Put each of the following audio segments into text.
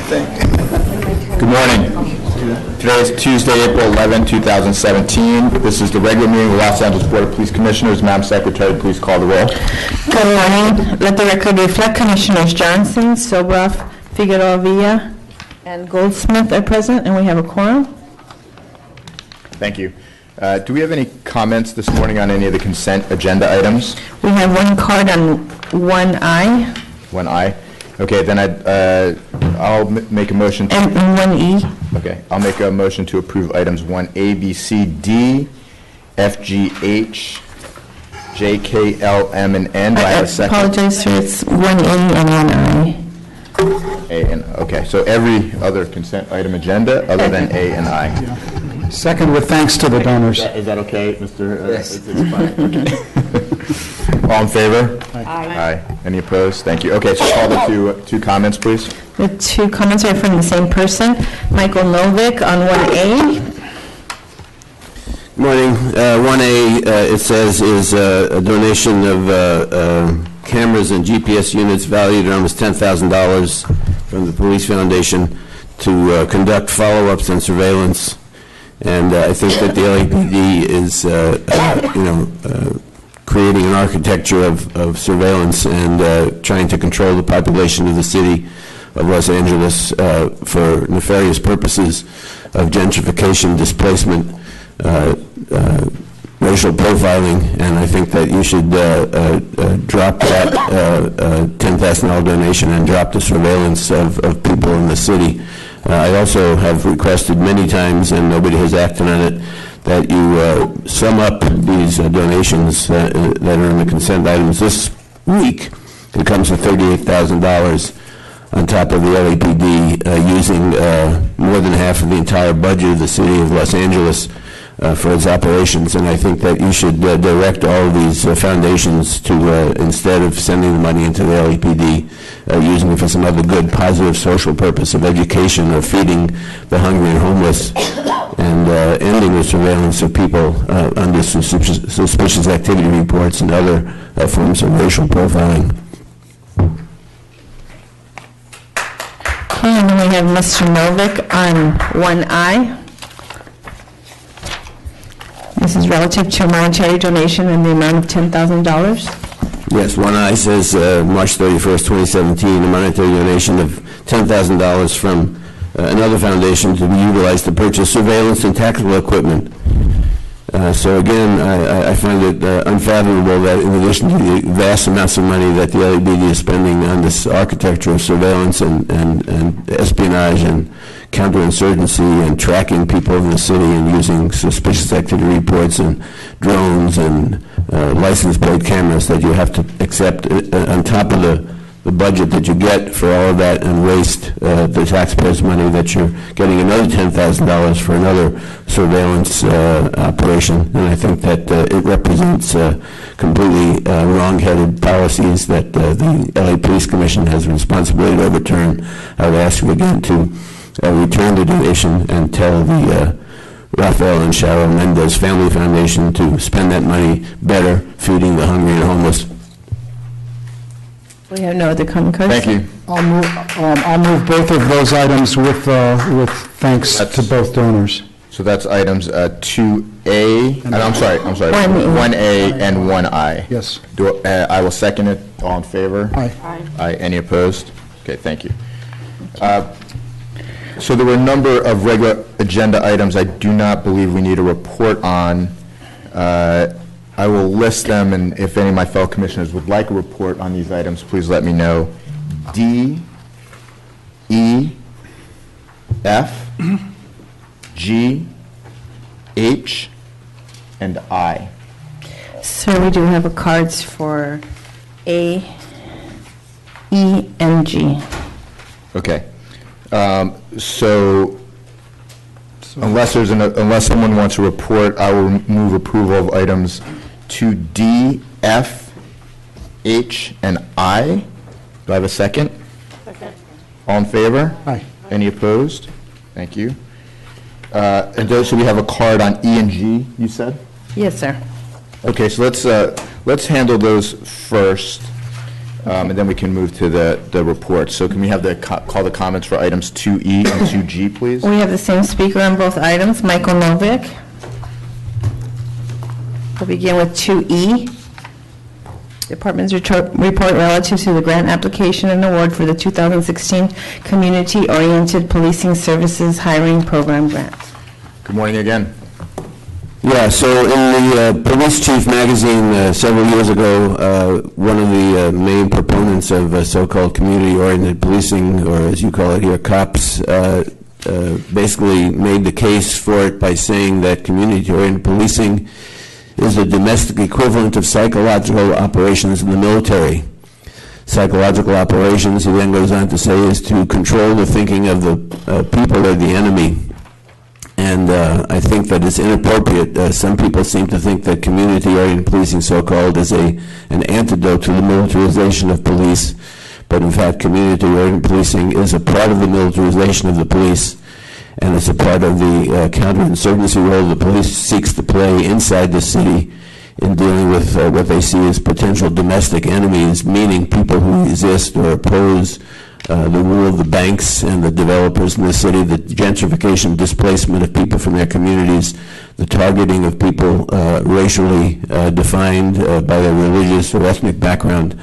Good morning. Today is Tuesday, April 11, 2017. This is the regular meeting of the Los Angeles Board of Police Commissioners. Madam Secretary, please call the roll. Good morning. Let the record reflect Commissioners Johnson, Sobroff, Figueroa Villa, and Goldsmith are present, and we have a quorum. Thank you. Do we have any comments this morning on any of the consent agenda items? We have one card on 1I. 1I. Okay, then I'll make a motion to... And 1E. Okay, I'll make a motion to approve items 1A, B, C, D, F, G, H, J, K, L, M, and N. Do I have a second? I apologize, sir. It's 1A and 1I. A and okay, so every other consent item agenda other than A and I. Yeah. Second, with thanks to the donors. Is that okay, Mr.? Yes. It's fine. Okay. All in favor? Aye. Aye. Any opposed? Thank you. Okay, so call the two comments, please. The two comments are from the same person. Michael Novick on 1A. Good morning. 1A, it says, is a donation of cameras and GPS units valued at almost $10,000 from the Police Foundation to conduct follow-ups and surveillance. And I think that the LAPD is, creating an architecture of surveillance and trying to control the population of the city of Los Angeles for nefarious purposes of gentrification, displacement, racial profiling, and I think that you should drop that $10,000 donation and drop the surveillance of people in the city. I also have requested many times, and nobody has acted on it, that you sum up these donations that are in the consent items this week. It comes to $38,000 on top of the LAPD using more than half of the entire budget of the city of Los Angeles for its operations, and I think that you should direct all of these foundations to, instead of sending the money into the LAPD, using it for some other good, positive social purpose of education or feeding the hungry and homeless, and ending the surveillance of people under suspicious activity reports and other forms of racial profiling. Okay, and then we have Mr. Novick on 1I. This is relative to a monetary donation in the amount of $10,000. Yes, 1I says March 31st, 2017, a monetary donation of $10,000 from another foundation to be utilized to purchase surveillance and tactical equipment. So again, I find it unfathomable that in addition to the vast amounts of money that the LAPD is spending on this architecture of surveillance and espionage and counterinsurgency and tracking people in the city and using suspicious activity reports and drones and license plate cameras, that you have to accept on top of the budget that you get for all of that and waste the taxpayers' money, that you're getting another $10,000 for another surveillance operation. And I think that it represents completely wrong-headed policies that the LA Police Commission has a responsibility to overturn. I would ask you again to return the donation and tell the Rafael and Cheryl Mendez Family Foundation to spend that money better feeding the hungry and homeless. We have no other comment cards. Thank you. I'll move both of those items with thanks to both donors. So that's items 2A, I'm sorry, 1A and 1I. Yes. I will second it. All in favor? Aye. Aye. Any opposed? Okay, thank you. So there were a number of regular agenda items I do not believe we need a report on. I will list them, and if any of my fellow commissioners would like a report on these items, please let me know. D, E, F, G, H, and I. So we do have cards for A, E, and G. Okay. So unless someone wants a report, I will move approval of items 2D, F, H, and I. Do I have a second? Second. All in favor? Aye. Any opposed? Thank you. So we have a card on E and G, you said? Yes, sir. Okay, so let's handle those first. And then we can move to the report. So can we have call the comments for items 2E and 2G, please? We have the same speaker on both items, Michael Novick. We'll begin with 2E. Department's report relative to the grant application and award for the 2016 Community-Oriented Policing Services Hiring Program Grant. Good morning again. Yeah, so in the Police Chief magazine several years ago, one of the main proponents of so-called community-oriented policing, or as you call it here, COPS, basically made the case for it by saying that community-oriented policing is the domestic equivalent of psychological operations in the military. Psychological operations, he then goes on to say, is to control the thinking of the people or the enemy. And I think that it's inappropriate. Some people seem to think that community-oriented policing, so-called, is an antidote to the militarization of police. But in fact, community-oriented policing is a part of the militarization of the police, and it's a part of the counterinsurgency role the police seeks to play inside the city in dealing with what they see as potential domestic enemies, meaning people who resist or oppose the rule of the banks and the developers in the city, the gentrification, displacement of people from their communities, the targeting of people racially defined by their religious or ethnic background.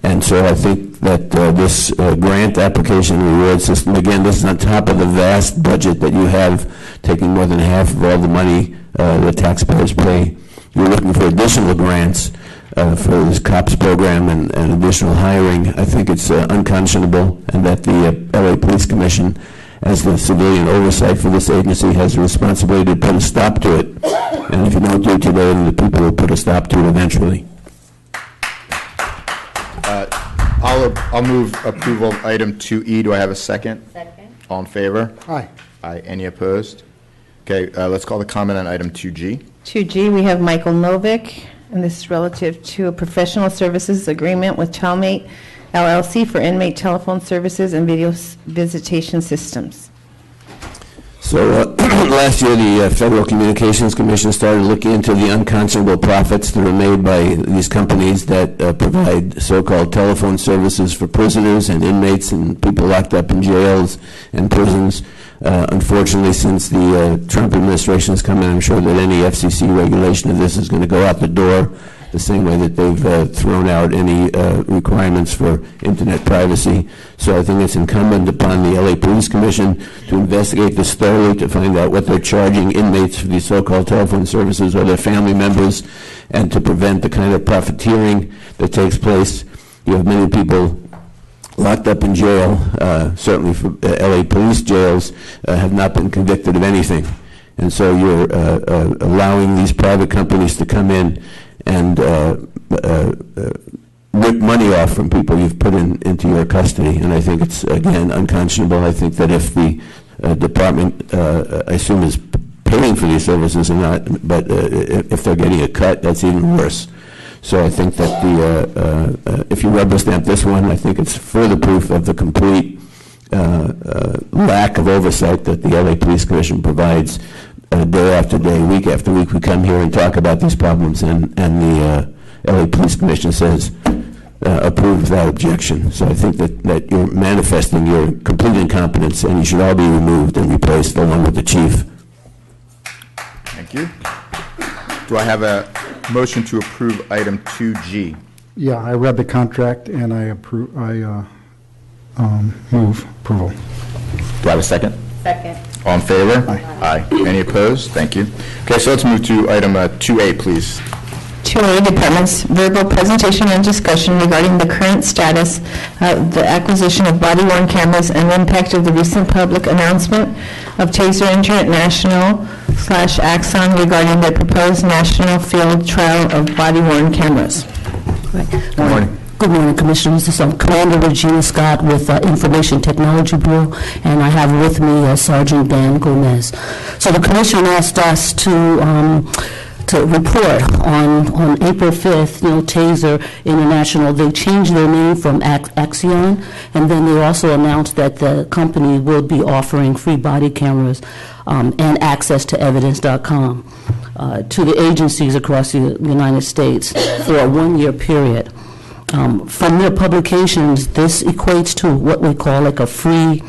And so I think that this grant application reward system, again, this is on top of the vast budget that you have, taking more than half of all the money the taxpayers pay. You're looking for additional grants for this COPS program and additional hiring. I think it's unconscionable, and that the LA Police Commission, as the civilian oversight for this agency, has a responsibility to put a stop to it. And if you don't do it today, then the people will put a stop to it eventually. I'll move approval of item 2E. Do I have a second? Second. All in favor? Aye. Aye. Any opposed? Okay, let's call the comment on item 2G. 2G, we have Michael Novick, and this is relative to a professional services agreement with Chalmate LLC for inmate telephone services and video visitation systems. So last year, the Federal Communications Commission started looking into the unconscionable profits that are made by these companies that provide so-called telephone services for prisoners and inmates and people locked up in jails and prisons. Unfortunately, since the Trump administration has come in, I'm sure that any FCC regulation of this is going to go out the door, the same way that they've thrown out any requirements for internet privacy. So I think it's incumbent upon the LA Police Commission to investigate this thoroughly, to find out what they're charging inmates for these so-called telephone services or their family members, and to prevent the kind of profiteering that takes place. You have many people locked up in jail, certainly for LA police jails, have not been convicted of anything. And so you're allowing these private companies to come in and rip money off from people you've put into your custody. And I think it's, again, unconscionable. I think that if the department, I assume, is paying for these services or not, but if they're getting a cut, that's even worse. So I think that if you rubber stamp this one, I think it's further proof of the complete lack of oversight that the LA Police Commission provides day after day, week after week. We come here and talk about these problems, and the LA Police Commission says approve without objection. So I think that you're manifesting your complete incompetence, and you should all be removed and replaced along with the chief. Thank you. Do I have a motion to approve item 2G? Yeah, I read the contract and I approve, move approval. Do I have a second? Second. All in favor? Aye. Aye. Any opposed? Thank you. Okay, so let's move to item 2A, please. 2A, Department's verbal presentation and discussion regarding the current status of the acquisition of body-worn cameras and the impact of the recent public announcement of Taser International/Axon regarding the proposed national field trial of body-worn cameras. Good morning. Good morning, Commissioners. This is Commander Regina Scott with Information Technology Bureau, and I have with me Sergeant Dan Gomez. So the Commission asked us to report on April 5th, Taser International, they changed their name from Axion, and then they also announced that the company will be offering free body cameras and access to evidence.com to the agencies across the United States for a one-year period. From their publications, this equates to what we call like a free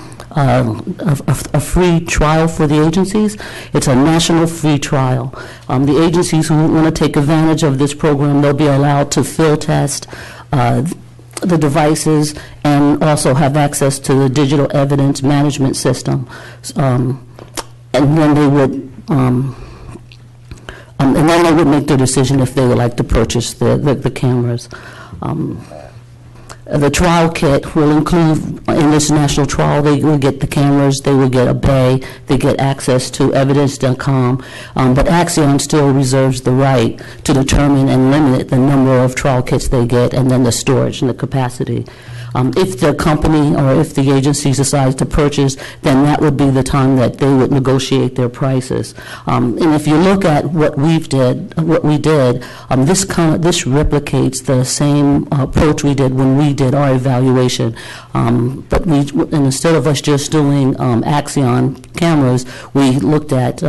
trial for the agencies. It's a national free trial. The agencies who want to take advantage of this program, they'll be allowed to field test the devices and also have access to the digital evidence management system. And then they would make their decision if they would like to purchase the cameras. The trial kit will include, in this national trial, they will get the cameras, they will get a bay, they get access to evidence.com, but Axion still reserves the right to determine and limit the number of trial kits they get and then the storage and the capacity. If the company or if the agency decides to purchase, then that would be the time that they would negotiate their prices. And if you look at what we did, this replicates the same approach we did when we did our evaluation. But instead of us just doing Axion cameras, we looked at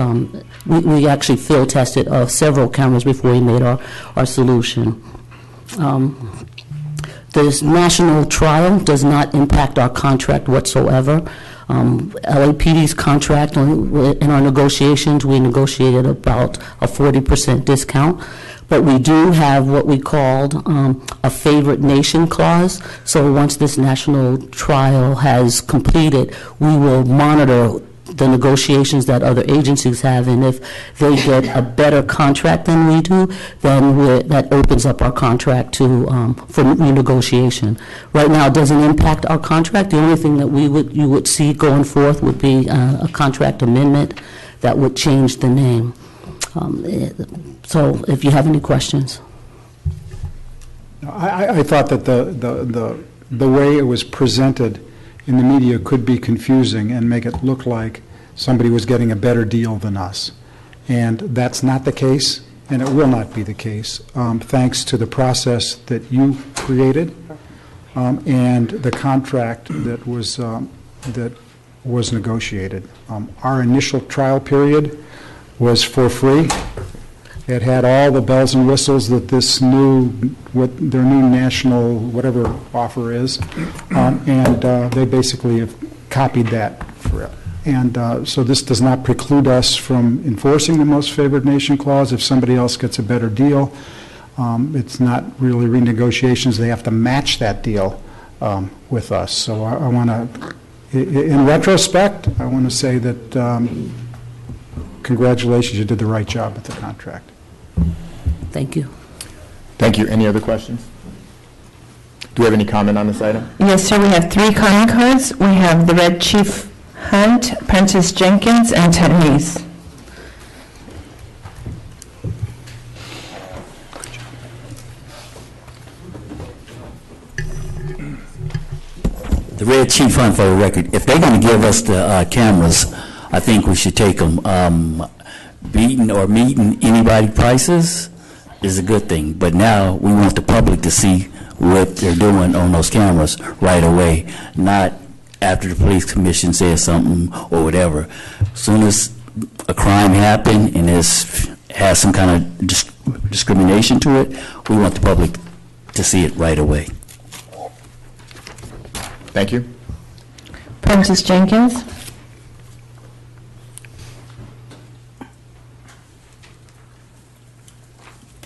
we actually field tested several cameras before we made our solution. This national trial does not impact our contract whatsoever. LAPD's contract, in our negotiations, we negotiated about a 40% discount. But we do have what we called a favorite nation clause. So once this national trial has completed, we will monitor the negotiations that other agencies have, and if they get a better contract than we do, then that opens up our contract to for renegotiation. Right now, it doesn't impact our contract. The only thing that you would see going forth would be a contract amendment that would change the name. So, if you have any questions. I thought that the way it was presented in the media could be confusing and make it look like somebody was getting a better deal than us. And that's not the case, and it will not be the case, thanks to the process that you created and the contract that was negotiated. Our initial trial period was for free. It had all the bells and whistles that their new national whatever offer is, and they basically have copied that for it. And so this does not preclude us from enforcing the most favored nation clause. If somebody else gets a better deal, it's not really renegotiations. They have to match that deal with us. So I want to, in retrospect, I want to say that congratulations, you did the right job with the contract. Thank you. Thank you. Any other questions? Do we have any comment on this item? Yes, sir. We have 3 comment cards. We have the Red Chief Hunt, Prentice Jenkins, and Ted Hayes. The Red Chief Hunt, for the record, if they're going to give us the cameras, I think we should take them. Beating or meeting anybody prices is a good thing, but now we want the public to see what they're doing on those cameras right away, not after the police commission says something or whatever. As soon as a crime happened and has some kind of discrimination to it, we want the public to see it right away. Thank you. Prentice Jenkins.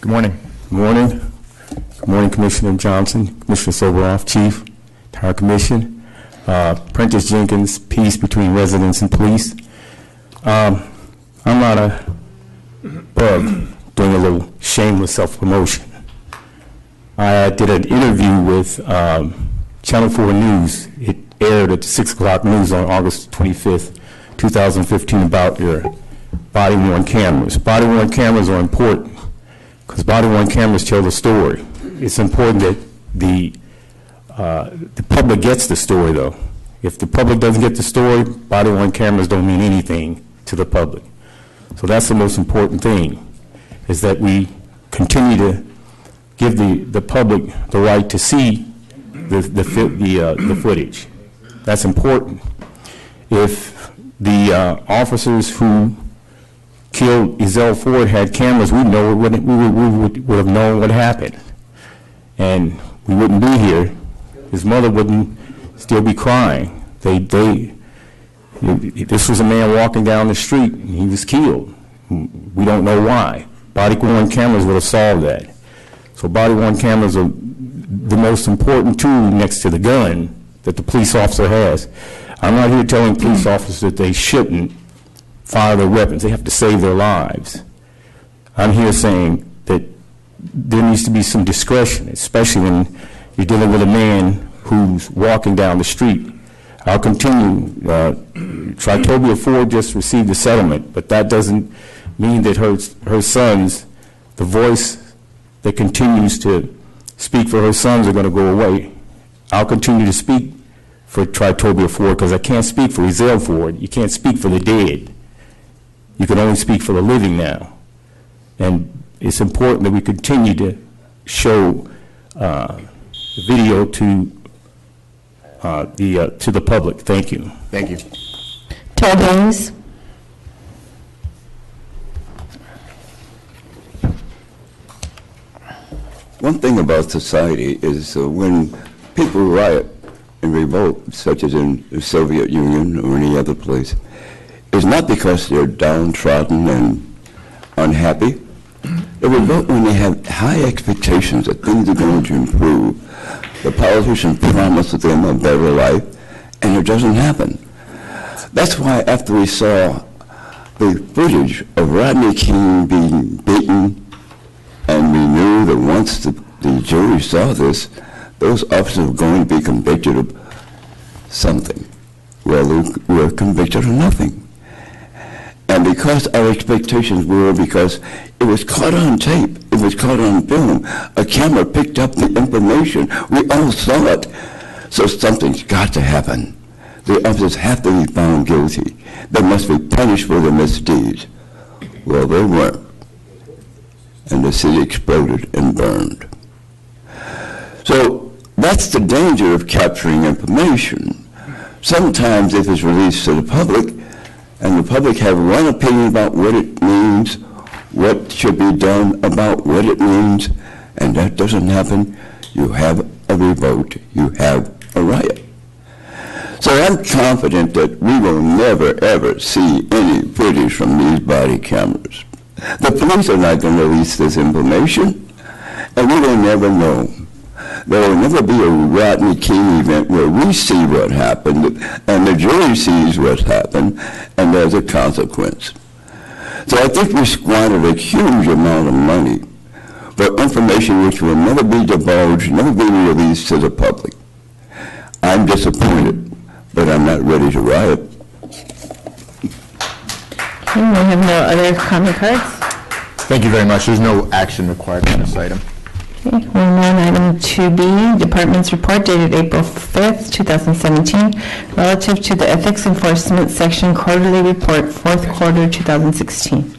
Good morning. Good morning. Good morning, Commissioner Johnson, Commissioner Soboroff, Chief, entire Commission. Prentice Jenkins, Peace Between Residents and Police. I'm not a bug doing a little shameless self-promotion. I did an interview with Channel 4 News. It aired at the 6 o'clock news on August 25th, 2015 about your body-worn cameras. Body-worn cameras are important because body-worn cameras tell the story. It's important that the public gets the story, though. If the public doesn't get the story, body-worn cameras don't mean anything to the public. So that's the most important thing, is that we continue to give the public the right to see the footage. That's important. If the officers who killed Ezell Ford had cameras, we would have known what happened. And we wouldn't be here. His mother wouldn't still be crying. This was a man walking down the street, and he was killed. We don't know why. Body-worn cameras would have solved that. So body-worn cameras are the most important tool next to the gun that the police officer has. I'm not here telling police officers that they shouldn't fire their weapons. They have to save their lives. I'm here saying that there needs to be some discretion, especially when you're dealing with a man who's walking down the street. I'll continue. Tritobia Ford just received a settlement, but that doesn't mean that her sons, the voice that continues to speak for her sons, are going to go away. I'll continue to speak for Tritobia Ford because I can't speak for Ezell Ford. You can't speak for the dead. You can only speak for the living now. And it's important that we continue to show video to the public. Thank you. Thank you. Todd Haynes. One thing about society is when people riot and revolt, such as in the Soviet Union or any other place, it's not because they're downtrodden and unhappy. They revolt when they have high expectations that things are going to improve. The politicians promise them a better life, and it doesn't happen. That's why after we saw the footage of Rodney King being beaten, and we knew that once the jury saw this, those officers were going to be convicted of something. Well, they were convicted of nothing. And because our expectations were, because it was caught on tape, it was caught on film, a camera picked up the information, we all saw it. So something's got to happen. The officers have to be found guilty. They must be punished for their misdeeds. Well, they weren't. And the city exploded and burned. So that's the danger of capturing information. Sometimes if it's released to the public, and the public have one opinion about what it means, what should be done about what it means, and that doesn't happen, you have a revolt, you have a riot. So I'm confident that we will never, ever see any footage from these body cameras. The police are not going to release this information, and we will never know. There will never be a Rodney King event where we see what happened, and the jury sees what happened, and there's a consequence. So I think we squandered a huge amount of money for information which will never be divulged, never be released to the public. I'm disappointed, but I'm not ready to riot. Okay, we have no other comment cards. Thank you very much. There's no action required on this item. Okay, we're on item 2B, Department's report dated April 5th, 2017, relative to the Ethics Enforcement Section Quarterly Report, 4th quarter 2016.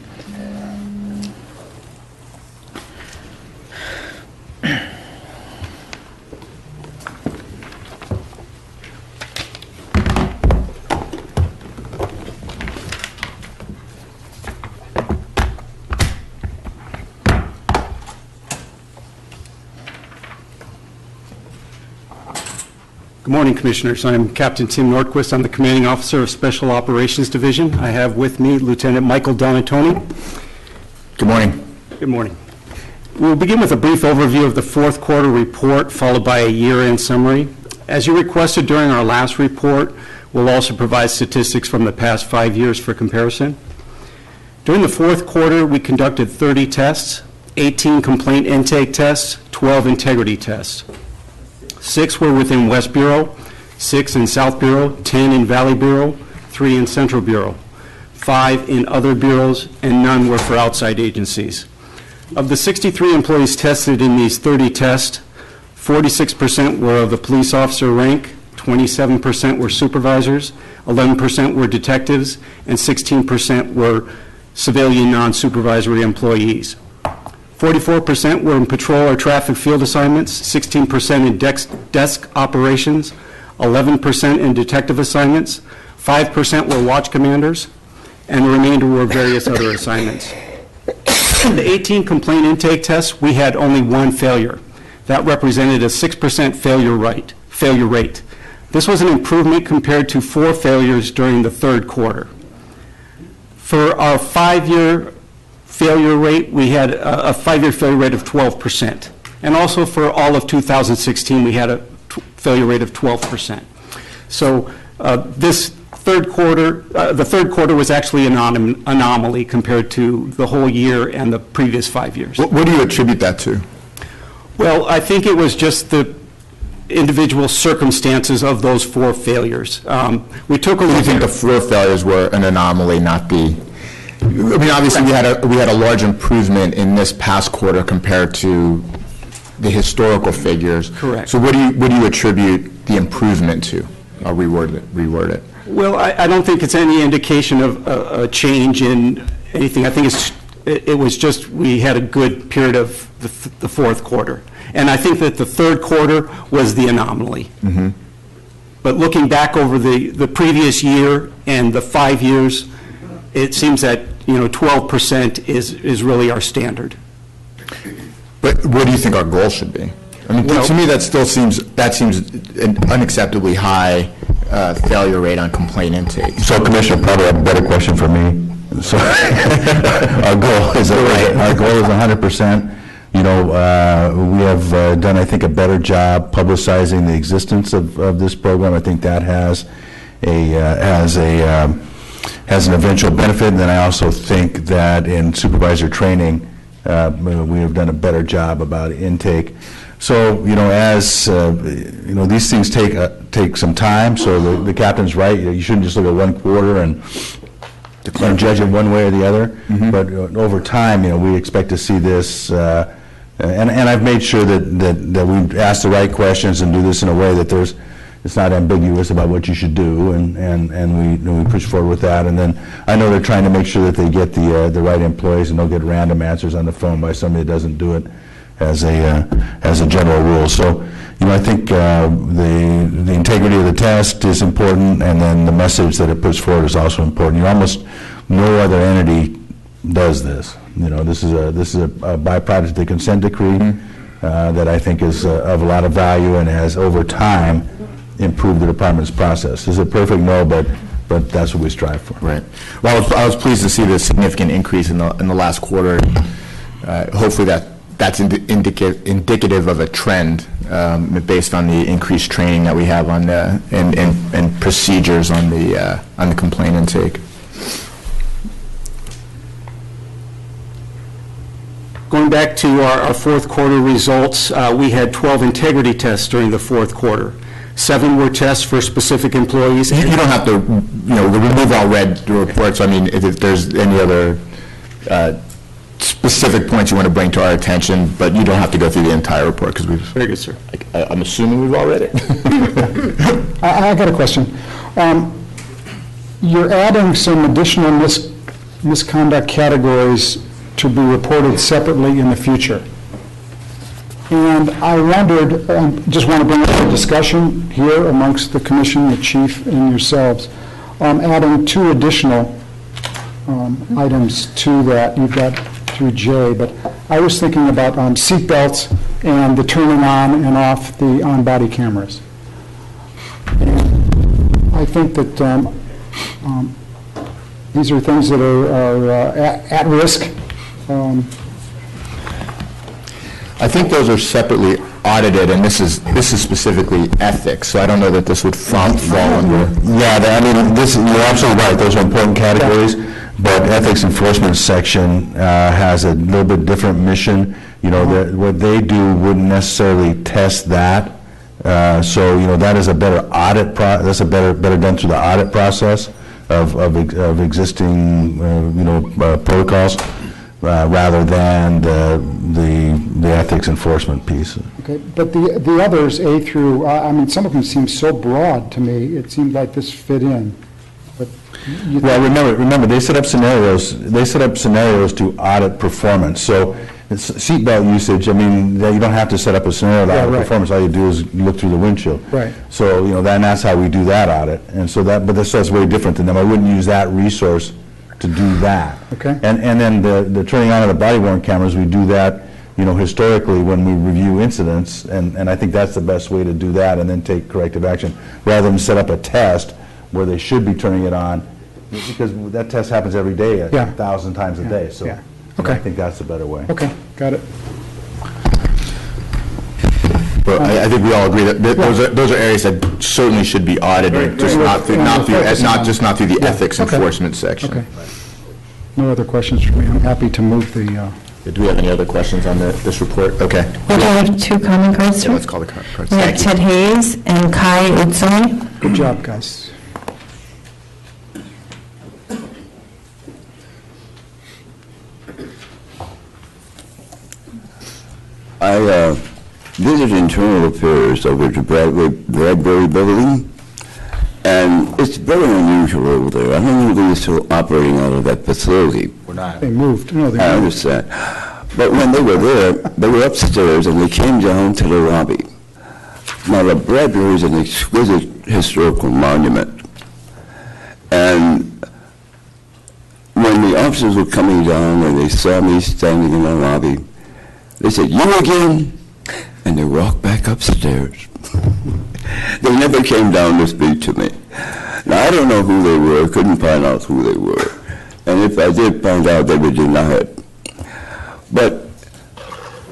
Good morning, Commissioners. I'm Captain Tim Nordquist. I'm the Commanding Officer of Special Operations Division. I have with me Lieutenant Michael Donatoni. Good morning. Good morning. We'll begin with a brief overview of the 4th quarter report, followed by a year-end summary. As you requested during our last report, we'll also provide statistics from the past 5 years for comparison. During the 4th quarter, we conducted 30 tests, 18 complaint intake tests, 12 integrity tests. 6 were within West Bureau, 6 in South Bureau, 10 in Valley Bureau, 3 in Central Bureau, 5 in other bureaus, and none were for outside agencies. Of the 63 employees tested in these 30 tests, 46% were of the police officer rank, 27% were supervisors, 11% were detectives, and 16% were civilian non-supervisory employees. 44% were in patrol or traffic field assignments, 16% in desk operations, 11% in detective assignments, 5% were watch commanders, and the remainder were various other assignments. In the 18 complaint intake tests, we had only one failure. That represented a 6% failure rate. This was an improvement compared to 4 failures during the third quarter. For our 5-year failure rate, we had a 5-year failure rate of 12%. And also for all of 2016, we had a failure rate of 12%. So this third quarter, the third quarter was actually an anomaly compared to the whole year and the previous 5 years. What do you attribute that to? Well, I think it was just the individual circumstances of those 4 failures. We took a Do you look think at the 4 failures were an anomaly, not the? I mean, obviously, we had a large improvement in this past quarter compared to the historical figures. Correct. So what do you attribute the improvement to? I'll reword it. Well, I don't think it's any indication of a change in anything. I think it was just we had a good period of the fourth quarter. And I think that the third quarter was the anomaly. Mm-hmm. But looking back over the previous year and the 5 years, it seems that 12% is really our standard. But what do you think our goal should be? I mean, to me, that seems an unacceptably high failure rate on complaint intake. So, Commissioner, probably a better question for me. So, our goal is 100%. We have done, I think, a better job publicizing the existence of this program. I think that has an eventual benefit. And then I also think that in supervisor training, we have done a better job about intake. So, these things take some time. So the captain's right. You shouldn't just look at one quarter and judge it one way or the other. Mm-hmm. But over time, we expect to see this. And I've made sure that we ask the right questions and do this in a way that it's not ambiguous about what you should do, and we push forward with that. And then I know they're trying to make sure that they get the right employees and don't get random answers on the phone by somebody that doesn't do it as a general rule. So, I think the integrity of the test is important, and then the message that it puts forward is also important. Almost no other entity does this. This is a byproduct of the consent decree that I think is of a lot of value and has over time improved the department's process. Is it perfect? No, but that's what we strive for. Right. Well, I was pleased to see the significant increase in the last quarter. Hopefully that's indicative of a trend based on the increased training that we have on the and procedures on the complaint intake. Going back to our fourth quarter results, we had 12 integrity tests during the fourth quarter. 7 were tests for specific employees. You don't have to, we've all read the reports. I mean, if there's any other specific points you want to bring to our attention, but you don't have to go through the entire report because we've. Very good, sir. I'm assuming we've all read it. I got a question. You're adding some additional misconduct categories to be reported separately in the future. And I wondered, just want to bring up a discussion here amongst the commission, the chief, and yourselves, adding 2 additional items to that. You've got through J, but I was thinking about seat belts and the turning on and off the on-body cameras. And I think that these are things that are at risk. I think those are separately audited, and this is specifically ethics, so I don't know that this would fall under. Yeah, you're absolutely right. Those are important categories, but ethics enforcement section has a little bit different mission. What they do wouldn't necessarily test that. So, that is a better audit that's a better done through the audit process of existing, protocols. Rather than the ethics enforcement piece. Okay, but the others, A through, some of them seem so broad to me. It seemed like this fit in. But well, remember, they set up scenarios. They set up scenarios to audit performance. So, seatbelt usage. You don't have to set up a scenario to audit performance. All you do is look through the windshield. Right. So, that's how we do that audit. And so that's very different than them. I wouldn't use that resource to do that. Okay. And then the turning on of the body-worn cameras, we do that historically, when we review incidents, and I think that's the best way to do that, and then take corrective action, rather than set up a test where they should be turning it on, because that test happens every day, Yeah. 1,000 times a day, so Yeah. Okay. I think that's the better way. Okay, got it. But I think we all agree that those are areas that certainly should be audited, just not through the ethics Okay. enforcement section. Okay. No other questions for me. I'm happy to move the, Do we have any other questions on this report? Okay. Okay, I have two comment cards. Yeah, let's call the cards. We have Thank you. Ted Hayes and Kai Utsui. good job, guys. I visited internal affairs over to Bradbury Building, and it's very unusual over there. I don't know if they're still operating out of that facility. We're not. They moved. No, they I moved. understand. But when they were there, they were upstairs and they came down to the lobby. Now, the Bradbury is an exquisite historical monument. And when the officers were coming down and they saw me standing in the lobby, they said, "You again?" And they walked back upstairs. They never came down to speak to me. Now, I don't know who they were, couldn't find out who they were. And if I did find out, they would deny it. But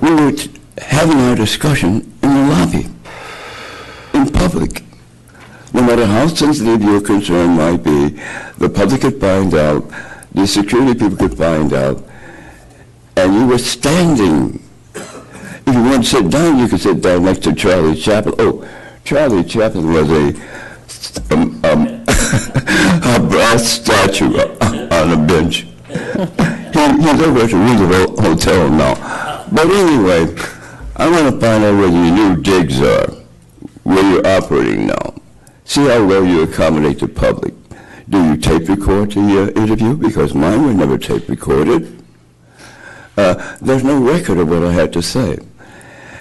we were having our discussion in the lobby, in public. No matter how sensitive your concern might be, the public could find out, the security people could find out, and you were standing. If you want to sit down, you could sit down next to Charlie Chaplin. Oh, Charlie Chaplin was a brass statue on a bench. He's over at the Roosevelt Hotel now. But anyway, I want to find out where your new digs are, where you're operating now. See how well you accommodate the public. Do you tape record the interview? Because mine were never tape recorded. There's no record of what I had to say.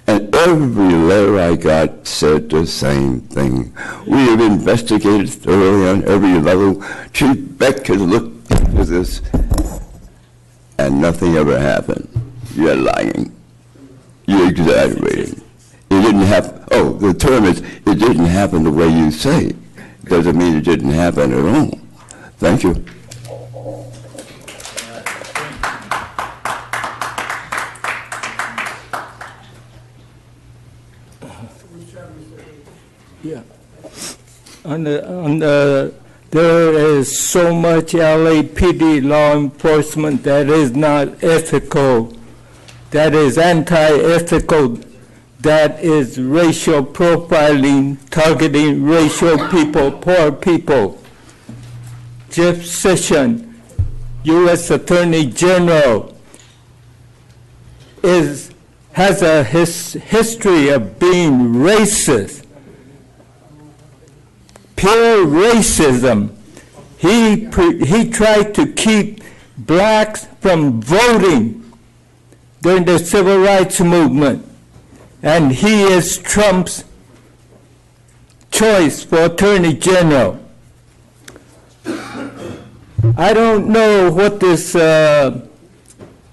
And every letter I got said the same thing. We have investigated thoroughly on every level. Chief Beck has looked into this, and nothing ever happened. You're lying. You're exaggerating. It didn't happen. Oh, the term is, it didn't happen the way you say. Doesn't mean it didn't happen at all. Thank you. Yeah. There is so much LAPD law enforcement that is not ethical, that is anti-ethical, that is racial profiling, targeting racial people, poor people. Jeff Sessions, U.S. Attorney General, has a history of being racist. Pure racism. He tried to keep blacks from voting during the civil rights movement, and he is Trump's choice for Attorney General. I don't know what this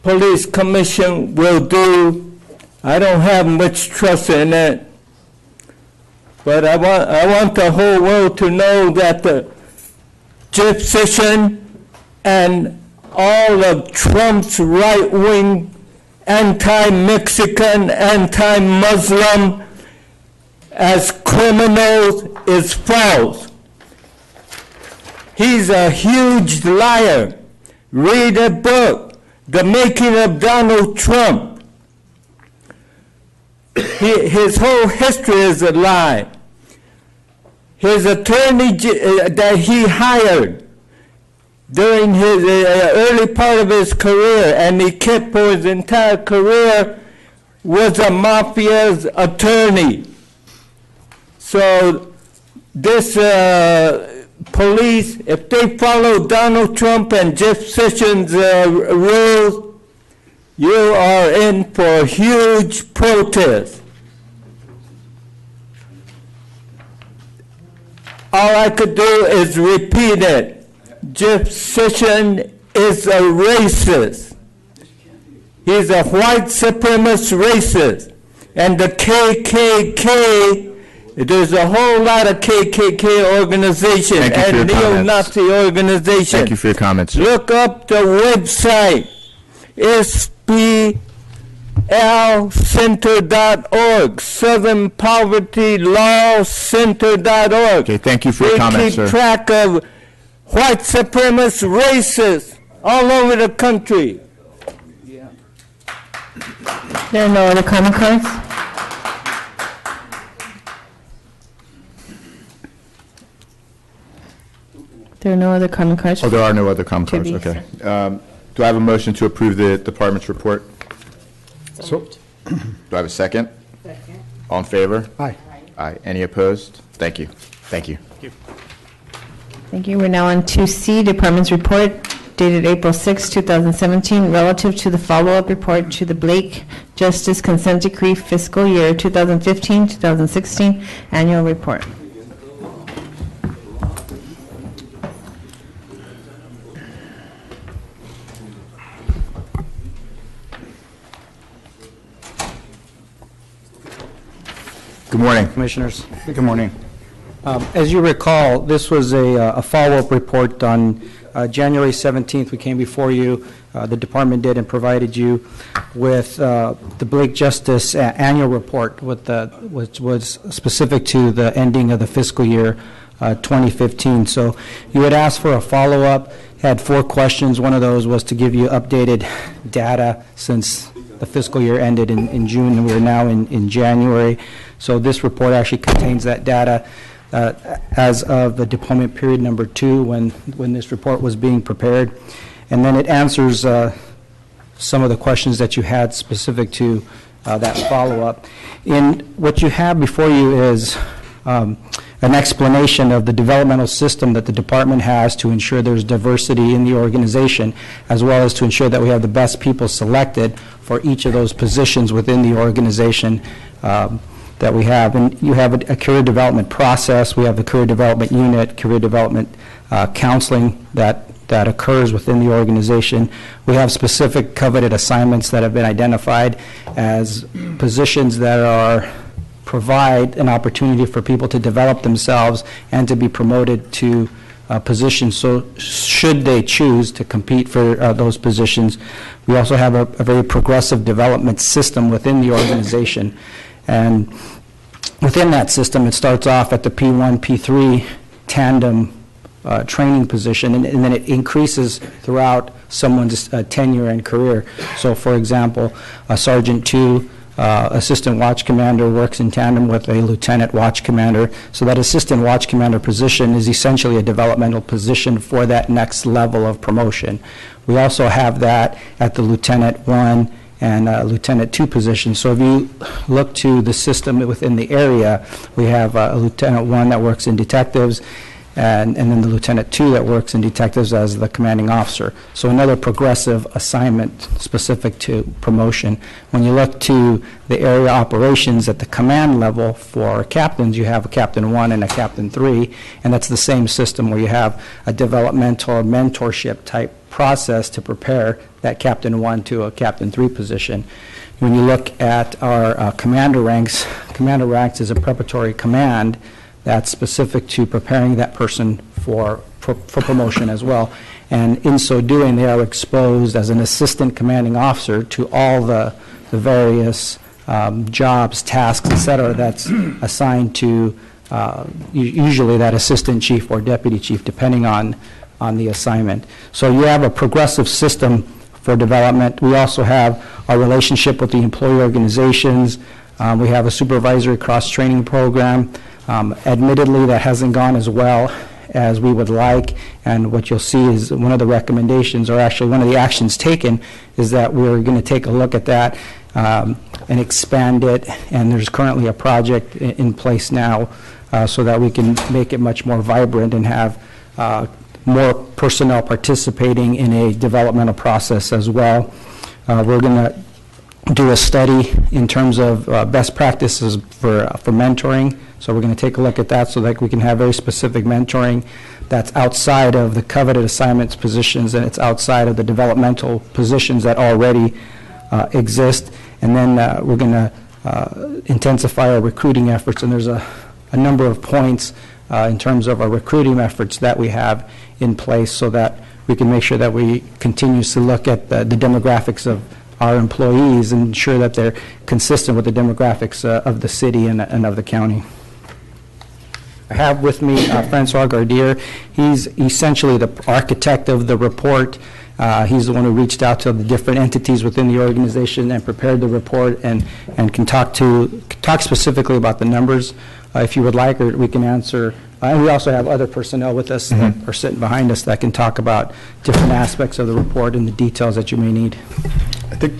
police commission will do. I don't have much trust in it. But I want the whole world to know that the Jeff Sessions and all of Trump's right-wing, anti-Mexican, anti-Muslim as criminals is false. He's a huge liar. Read a book, The Making of Donald Trump. His whole history is a lie. His attorney that he hired during his early part of his career, and he kept for his entire career, was a mafia's attorney. So this police, if they follow Donald Trump and Jeff Sessions' rules, you are in for huge protest. All I could do is repeat it. Jeff Sessions is a racist. He's a white supremacist racist. And the KKK, there's a whole lot of KKK organizations and neo-Nazi organizations. Thank you for your comments. Look up the website, SPLcenter.org, Southern Poverty Law Center.org. Okay, thank you for your comments, sir. They keep track of white supremacist racists all over the country. There are no other comment cards? There are no other comment cards? Oh, there are no other comment cards, be. okay. Do I have a motion to approve the department's report? So, Do I have a second? Second. All in favor? aye. Aye. Any opposed? Thank you. Thank you. Thank you. We're now on 2C, Department's Report dated April 6, 2017, relative to the follow-up report to the Blake Justice Consent Decree Fiscal Year 2015-2016 Annual Report. Good morning. Commissioners, good morning. As you recall, this was a follow-up report on January 17th. We came before you, the department did, and provided you with the Blake Justice Annual Report, which was specific to the ending of the fiscal year 2015. So you had asked for a follow-up, had 4 questions. One of those was to give you updated data since the fiscal year ended in June, and we are now in January. So this report actually contains that data as of the deployment period number 2 when this report was being prepared. And then it answers some of the questions that you had specific to that follow-up. In what you have before you is an explanation of the developmental system that the department has to ensure there's diversity in the organization, as well as to ensure that we have the best people selected for each of those positions within the organization that we have. And you have a career development process. We have the career development unit, career development counseling that occurs within the organization. We have specific coveted assignments that have been identified as positions that provide an opportunity for people to develop themselves and to be promoted to positions, so should they choose to compete for those positions. We also have a very progressive development system within the organization. And within that system, it starts off at the P1, P3 tandem training position, and then it increases throughout someone's tenure and career. So, for example, a Sergeant 2 assistant watch commander works in tandem with a lieutenant watch commander. So that assistant watch commander position is essentially a developmental position for that next level of promotion. We also have that at the Lieutenant 1 and Lieutenant 2 position. So if you look to the system within the area, we have a Lieutenant 1 that works in detectives, and then the Lieutenant 2 that works in detectives as the commanding officer. So another progressive assignment specific to promotion. When you look to the area operations at the command level for captains, you have a Captain 1 and a Captain 3, and that's the same system where you have a developmental or mentorship type process to prepare that Captain 1 to a Captain 3 position. When you look at our commander ranks is a preparatory command that's specific to preparing that person for promotion as well. And in so doing, they are exposed as an assistant commanding officer to all the various jobs, tasks, et cetera, that's assigned to usually that assistant chief or deputy chief, depending on the assignment. So you have a progressive system for development. We also have our relationship with the employee organizations. We have a supervisory cross-training program. Admittedly, that hasn't gone as well as we would like, and what you'll see is one of the recommendations, or actually one of the actions taken, is that we're going to take a look at that and expand it, and there's currently a project in place now so that we can make it much more vibrant and have more personnel participating in a developmental process as well. We're going to do a study in terms of best practices for mentoring. So we're going to take a look at that so that we can have very specific mentoring that's outside of the coveted assignments positions, and it's outside of the developmental positions that already exist. And then we're going to intensify our recruiting efforts, and there's a number of points in terms of our recruiting efforts that we have in place so that we can make sure that we continuously look at the demographics of our employees and ensure that they're consistent with the demographics of the city and of the county. I have with me Francois Gardier. He's essentially the architect of the report. He's the one who reached out to the different entities within the organization and prepared the report and can talk specifically about the numbers if you would like, or we can answer. And we also have other personnel with us that are sitting behind us that can talk about different aspects of the report and the details that you may need. I think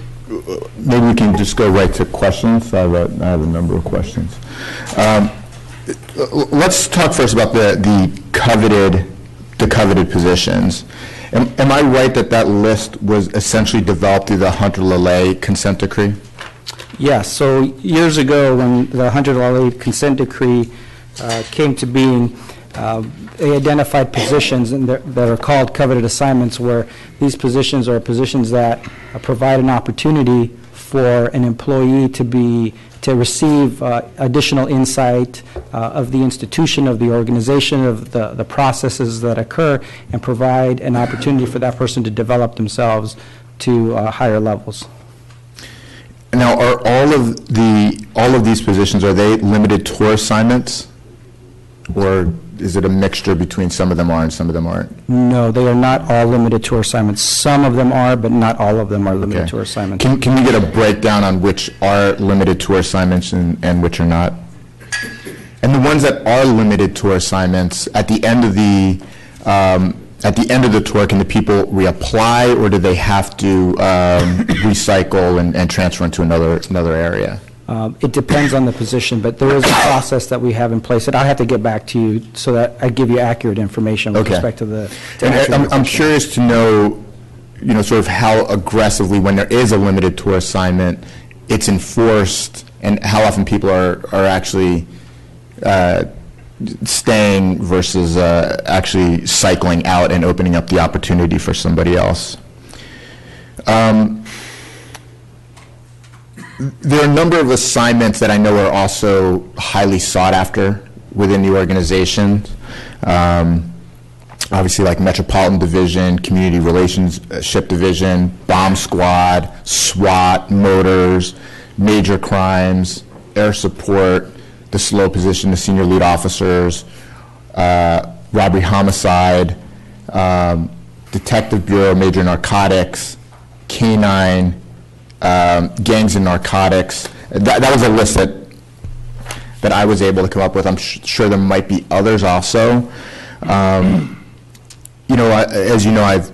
maybe we can just go right to questions. I have a number of questions. Let's talk first about the coveted positions. Am I right that list was essentially developed through the Hunter-LaLay consent decree? Yes. So years ago, when the Hunter-LaLay consent decree came to being, they identified positions that are called coveted assignments, where these positions are positions that provide an opportunity for an employee to receive additional insight of the institution, of the organization, of the processes that occur, and provide an opportunity for that person to develop themselves to higher levels. Now, are all of these positions, are they limited tour assignments, or is it a mixture between some of them are and some of them aren't? No, they are not all limited tour assignments. Some of them are, but not all of them are limited tour assignments. Can you get a breakdown on which are limited tour assignments and which are not? And the ones that are limited tour assignments, at the end of the tour, can the people reapply, or do they have to recycle and transfer into another area? It depends on the position, but there is a process that we have in place that I have to get back to you so that I give you accurate information with respect to the. I'm curious to know, sort of how aggressively, when there is a limited tour assignment, it's enforced, and how often people are actually staying versus actually cycling out and opening up the opportunity for somebody else. There are a number of assignments that I know are also highly sought after within the organization. Obviously, like Metropolitan Division, Community Relationship Division, Bomb Squad, SWAT, Motors, Major Crimes, Air Support, the SLO position, the Senior Lead Officers, Robbery Homicide, Detective Bureau, Major Narcotics, K-9, gangs and narcotics. That was a list that I was able to come up with. I'm sure there might be others also. As you know, I've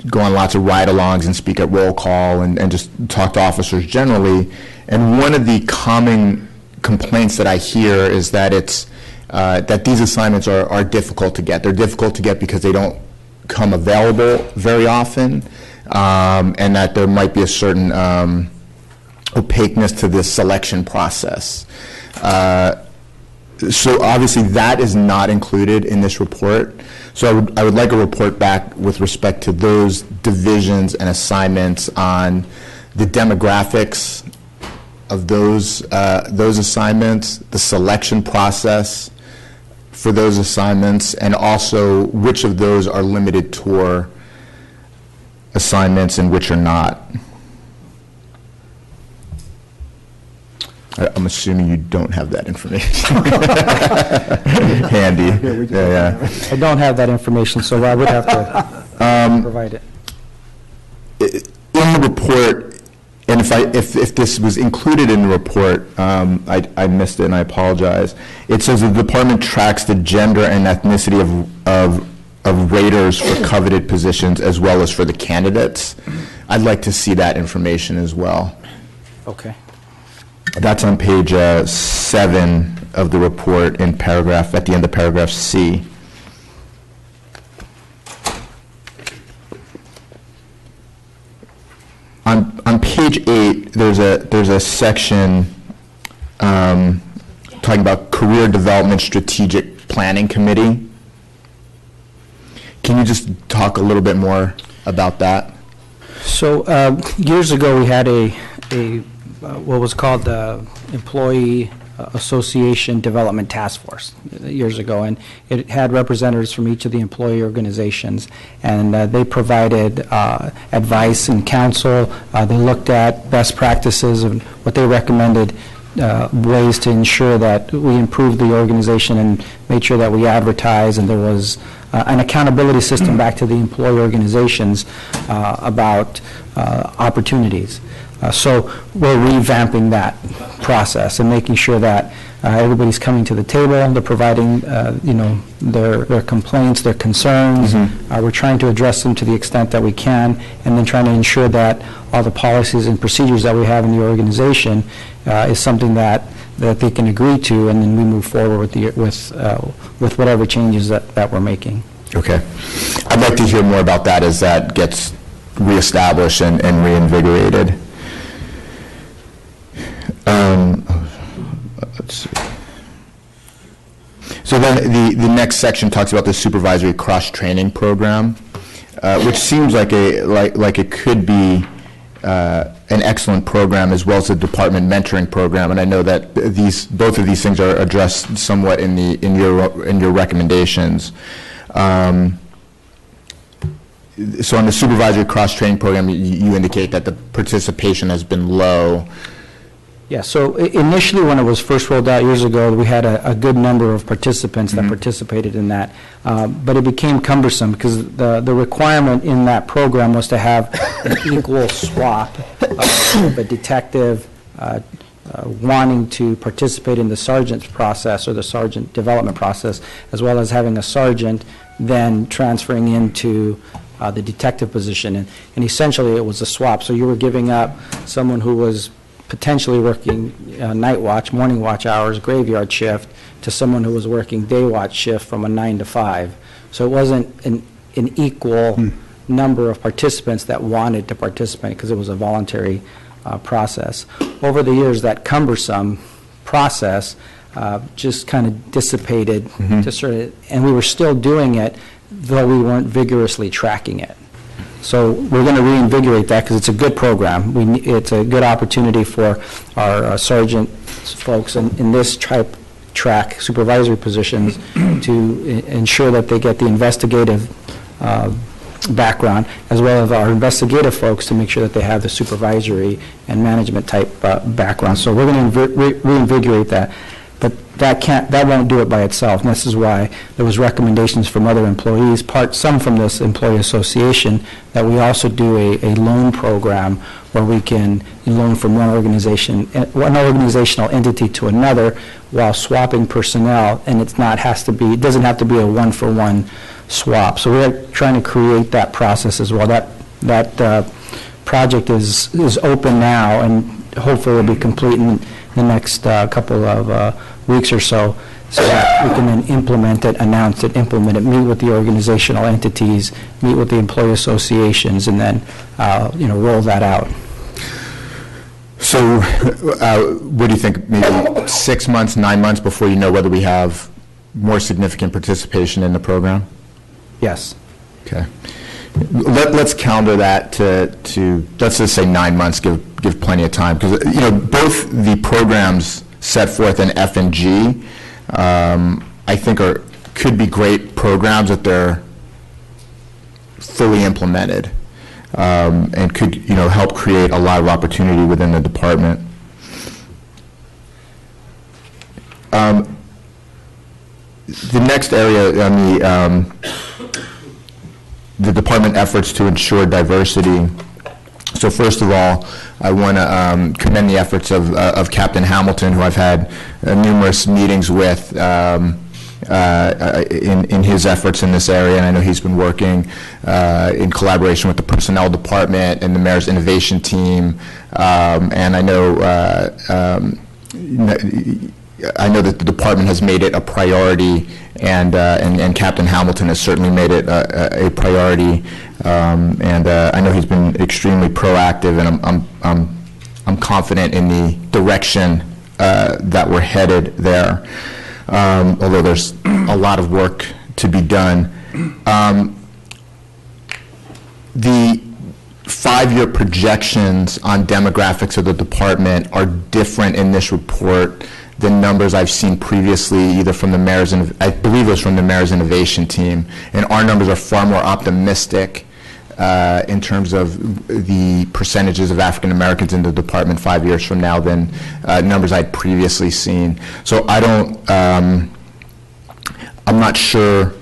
go on lots of ride-alongs and speak at roll call and just talk to officers generally. And one of the common complaints that I hear is that that these assignments are difficult to get. They're difficult to get because they don't come available very often. And that there might be a certain opaqueness to this selection process. So obviously that is not included in this report. So I would like a report back with respect to those divisions and assignments on the demographics of those assignments, the selection process for those assignments, and also which of those are limited tour assignments and which are not. I'm assuming you don't have that information handy. Yeah. I don't have that information, so I would have to provide it. In the report, and if this was included in the report, I missed it and I apologize. It says the department tracks the gender and ethnicity of raters for coveted positions as well as for the candidates. I'd like to see that information as well. Okay. That's on page 7 of the report at the end of paragraph C. On page 8, there's a section talking about Career Development Strategic Planning Committee. Can you just talk a little bit more about that? So years ago, we had a what was called the Employee Association Development Task Force years ago, and it had representatives from each of the employee organizations, and they provided advice and counsel. They looked at best practices and what they recommended ways to ensure that we improved the organization and made sure that we advertise, and there was an accountability system back to the employee organizations about opportunities. So we're revamping that process and making sure that everybody's coming to the table, they're providing, their complaints, their concerns. We're trying to address them to the extent that we can, and then trying to ensure that all the policies and procedures that we have in the organization is something that they can agree to, and then we move forward with whatever changes that we're making. Okay. I'd like to hear more about that as that gets reestablished and reinvigorated. Let's see. So then the next section talks about the supervisory cross-training program, which seems like it could be an excellent program, as well as a department mentoring program. And I know that both of these things are addressed somewhat in your recommendations. So on the supervisory cross-training program, you indicate that the participation has been low. Yeah, so initially when it was first rolled out years ago, we had a good number of participants that participated in that, but it became cumbersome because the requirement in that program was to have an equal swap of a detective wanting to participate in the sergeant's process or the sergeant development process, as well as having a sergeant then transferring into the detective position. And essentially it was a swap. So you were giving up someone who was potentially working night watch, morning watch hours, graveyard shift, to someone who was working day watch shift from a 9 to 5. So it wasn't an equal number of participants that wanted to participate because it was a voluntary process. Over the years, that cumbersome process just kind of dissipated, and we were still doing it, though we weren't vigorously tracking it. So we're going to reinvigorate that because it's a good program. It's a good opportunity for our sergeant folks in this track supervisory positions to ensure that they get the investigative background, as well as our investigative folks to make sure that they have the supervisory and management type background. So we're going to reinvigorate that. But that won't do it by itself, and this is why there was recommendations from other employees, some from this employee association, that we also do a loan program where we can loan from one organizational entity to another while swapping personnel, and it doesn't have to be a one-for-one swap. So we're trying to create that process as well. That project is open now, and hopefully will be complete in the next couple of weeks or so that we can then implement it, announce it, implement it, meet with the organizational entities, meet with the employee associations, and then roll that out. So what do you think, maybe 6 months, 9 months before you know whether we have more significant participation in the program? Yes. Okay. Let's counter that to let's just say 9 months, give plenty of time, because both the programs set forth in F and G I think could be great programs if they're fully implemented, and could help create a lot of opportunity within the department. The next area on the department efforts to ensure diversity. So first of all, I want to commend the efforts of Captain Hamilton, who I've had numerous meetings with in his efforts in this area, and I know he's been working in collaboration with the personnel department and the mayor's innovation team, and I know that the department has made it a priority, and Captain Hamilton has certainly made it a priority, and I know he's been extremely proactive, and I'm confident in the direction that we're headed there, although there's a lot of work to be done. The 5-year projections on demographics of the department are different in this report than numbers I've seen previously, either from the mayor's, I believe it was from the mayor's innovation team. And our numbers are far more optimistic in terms of the percentages of African Americans in the department 5 years from now than numbers I'd previously seen. So I don't, I'm not sure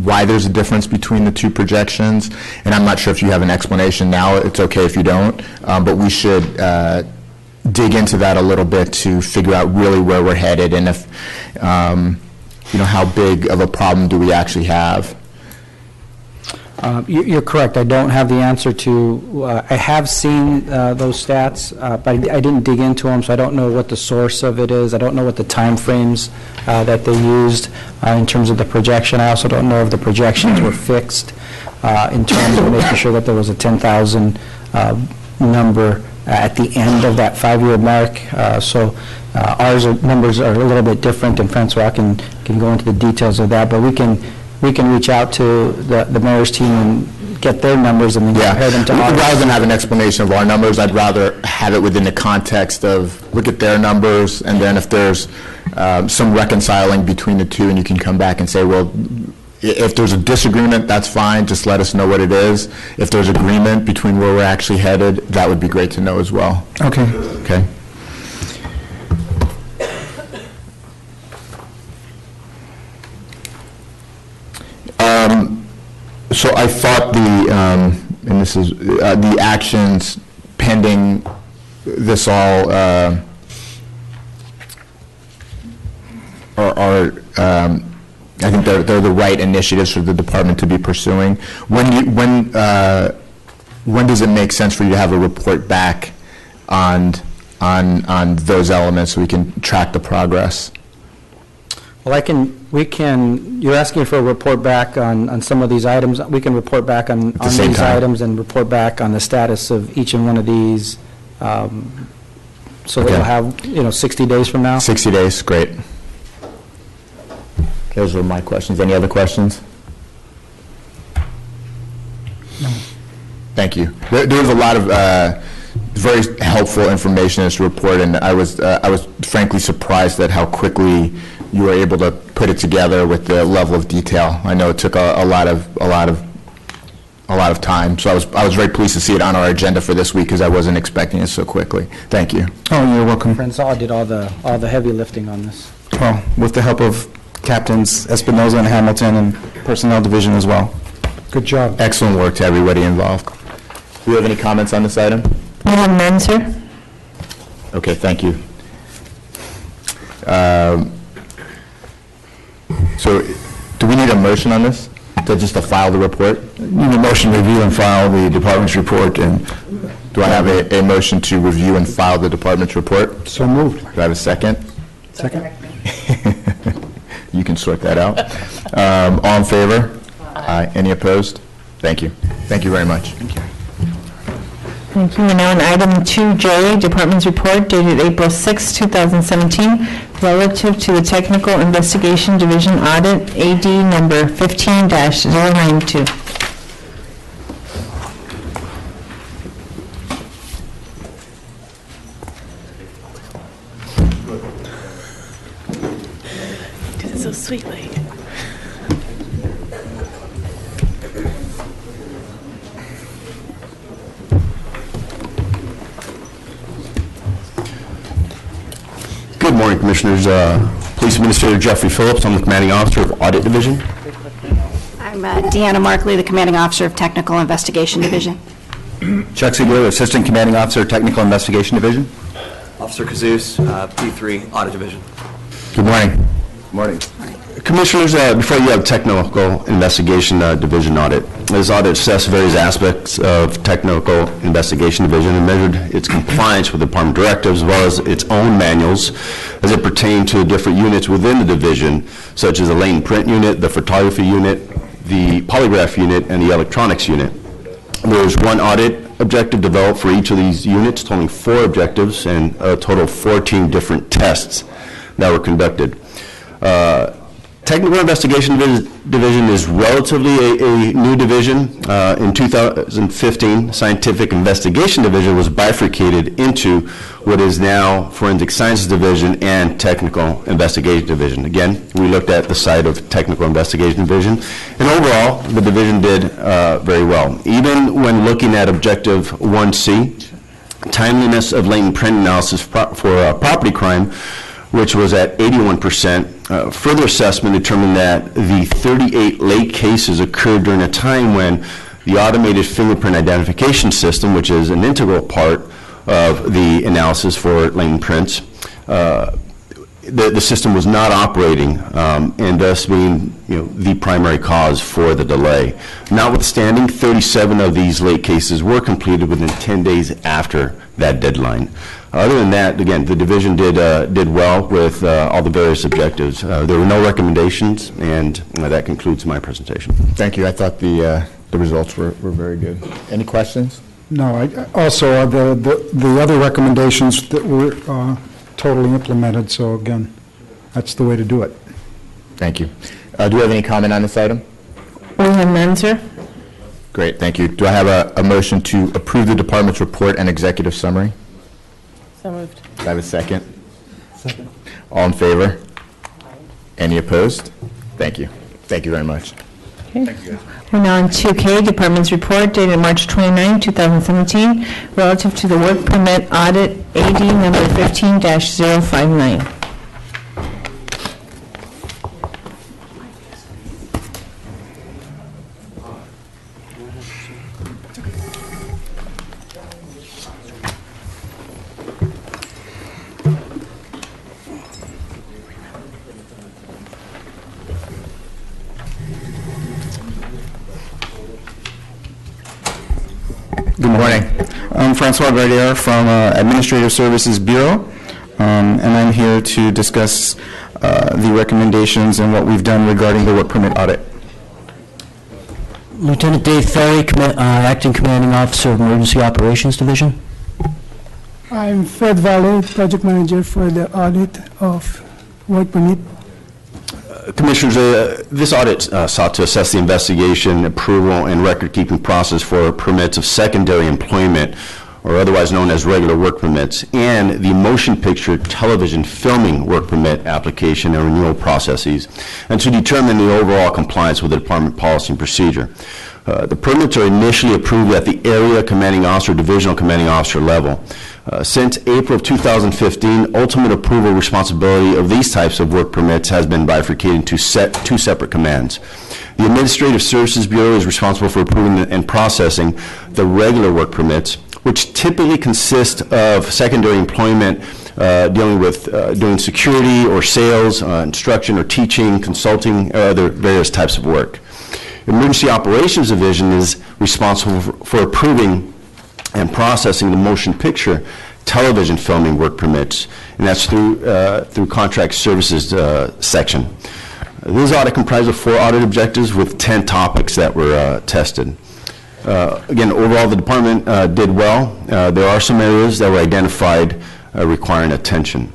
why there's a difference between the two projections, and I'm not sure if you have an explanation now. It's okay if you don't, but we should dig into that a little bit to figure out really where we're headed and if, you know, how big of a problem do we actually have. You're correct. I don't have the answer to, I have seen those stats, but I didn't dig into them, so I don't know what the source of it is. I don't know what the time frames that they used in terms of the projection. I also don't know if the projections were fixed in terms of making sure that there was a 10,000 number at the end of that 5-year mark. So numbers are a little bit different, and Francois can go into the details of that, but we can reach out to the mayor's team and get their numbers and then compare them to ours. Rather than have an explanation of our numbers, I'd rather have it within the context of look at their numbers, and then if there's some reconciling between the two, and you can come back and say, well, if there's a disagreement, that's fine, just let us know what it is. If there's agreement between where we're actually headed, that would be great to know as well. Okay. Okay. So I thought and this is, the actions pending this all are I think they're the right initiatives for the department to be pursuing. When does it make sense for you to have a report back on those elements so we can track the progress? Well, you're asking for a report back on some of these items. We can report back on these items and report back on the status of each and one of these, so that we'll have, 60 days from now. 60 days, great. Those were my questions. Any other questions? No. Thank you. There was a lot of very helpful information in this report, and I was frankly surprised at how quickly you were able to put it together with the level of detail. I know it took a lot of time, so I was very pleased to see it on our agenda for this week because I wasn't expecting it so quickly. Thank you. Oh, you're welcome. Francois did all the heavy lifting on this. Well, with the help of Captains Espinoza and Hamilton and Personnel Division as well. Good job. Excellent work to everybody involved. Do you have any comments on this item? I have none, sir. Okay, thank you. So, do we need a motion on this? Just to file the report? Need a motion to review and file the department's report, and do I have a motion to review and file the department's report? So moved. Do I have a second? Second. You can sort that out. All in favor? Aye. Any opposed? Thank you. Thank you very much. Thank you. Thank you. We're now on item 2J, Department's Report dated April 6, 2017, relative to the Technical Investigation Division Audit, AD number 15-092. This is so sweet, like. Good morning, Commissioners. Police Administrator Jeffrey Phillips. I'm the Commanding Officer of Audit Division. I'm Deanna Markley, the Commanding Officer of Technical Investigation Division. Chuck Ziegler, Assistant Commanding Officer, Technical Investigation Division. Officer Cazoose, P3, Audit Division. Good morning. Good morning. Commissioners, before you have Technical Investigation Division audit. This audit assessed various aspects of Technical Investigation Division and measured its compliance with department directives as well as its own manuals as it pertained to different units within the division, such as the latent print unit, the photography unit, the polygraph unit, and the electronics unit. There was one audit objective developed for each of these units, totaling 4 objectives and a total of 14 different tests that were conducted. Technical Investigation Division is relatively a new division. In 2015, Scientific Investigation Division was bifurcated into what is now Forensic Sciences Division and Technical Investigation Division. Again, we looked at the side of Technical Investigation Division, and overall, the division did very well. Even when looking at Objective 1C, timeliness of latent print analysis for property crime, which was at 81%. Further assessment determined that the 38 late cases occurred during a time when the automated fingerprint identification system, which is an integral part of the analysis for latent prints, the system was not operating, and thus being the primary cause for the delay. Notwithstanding, 37 of these late cases were completed within 10 days after that deadline. Other than that, again, the division did well with all the various objectives. There were no recommendations, and that concludes my presentation. Thank you. I thought the results were very good. Any questions? No, also, the other recommendations that were totally implemented, so again, that's the way to do it. Thank you. Do we have any comment on this item? We have none, sir. Great, thank you. Do I have a motion to approve the department's report and executive summary? So moved. Do I have a second? Second. All in favor? Any opposed? Thank you. Thank you very much. Okay. Thank you. We're now on 2K, Department's report dated March 29, 2017, relative to the work permit audit AD number 15-059. Good morning. I'm Francois Gardier from Administrative Services Bureau, and I'm here to discuss the recommendations and what we've done regarding the work permit audit. Lieutenant Dave Ferry, Acting Commanding Officer of Emergency Operations Division. I'm Fred Valle, Project Manager for the audit of work permit. Commissioners, this audit sought to assess the investigation, approval, and record-keeping process for permits of secondary employment, or otherwise known as regular work permits, and the motion picture television filming work permit application and renewal processes, and to determine the overall compliance with the department policy and procedure. The permits are initially approved at the area commanding officer, divisional commanding officer level. Since April of 2015, ultimate approval responsibility of these types of work permits has been bifurcated into two separate commands. The Administrative Services Bureau is responsible for approving and processing the regular work permits, which typically consist of secondary employment dealing with doing security or sales, instruction or teaching, consulting, or other various types of work. Emergency Operations Division is responsible for approving and processing the motion picture television filming work permits, and that's through contract services section. This audit comprised of 4 audit objectives with 10 topics that were tested. Again, overall the department did well. There are some areas that were identified requiring attention.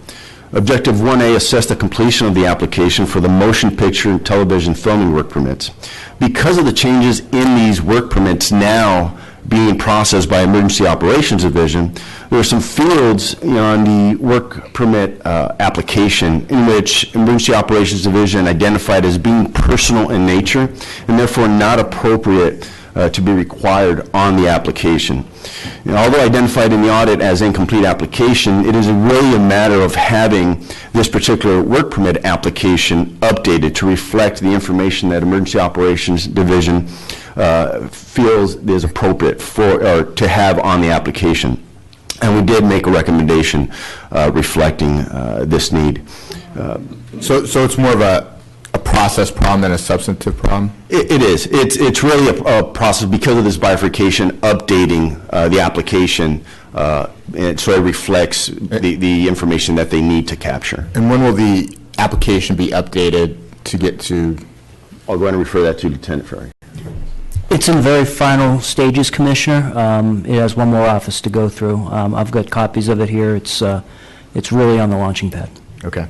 Objective 1A assessed the completion of the application for the motion picture and television filming work permits. Because of the changes in these work permits now being processed by Emergency Operations Division, there are some fields on the work permit application in which Emergency Operations Division identified as being personal in nature and therefore not appropriate to be required on the application. Although identified in the audit as incomplete application, it is really a matter of having this particular work permit application updated to reflect the information that Emergency Operations Division feels is appropriate for or to have on the application. And we did make a recommendation reflecting this need. So it's more of a process problem than a substantive problem? It is. It's really a process because of this bifurcation, updating the application, and so it reflects the information that they need to capture. And when will the application be updated to get to? I'll go ahead and refer that to Lieutenant Ferry. It's in the very final stages, Commissioner. It has one more office to go through. I've got copies of it here. It's really on the launching pad. Okay.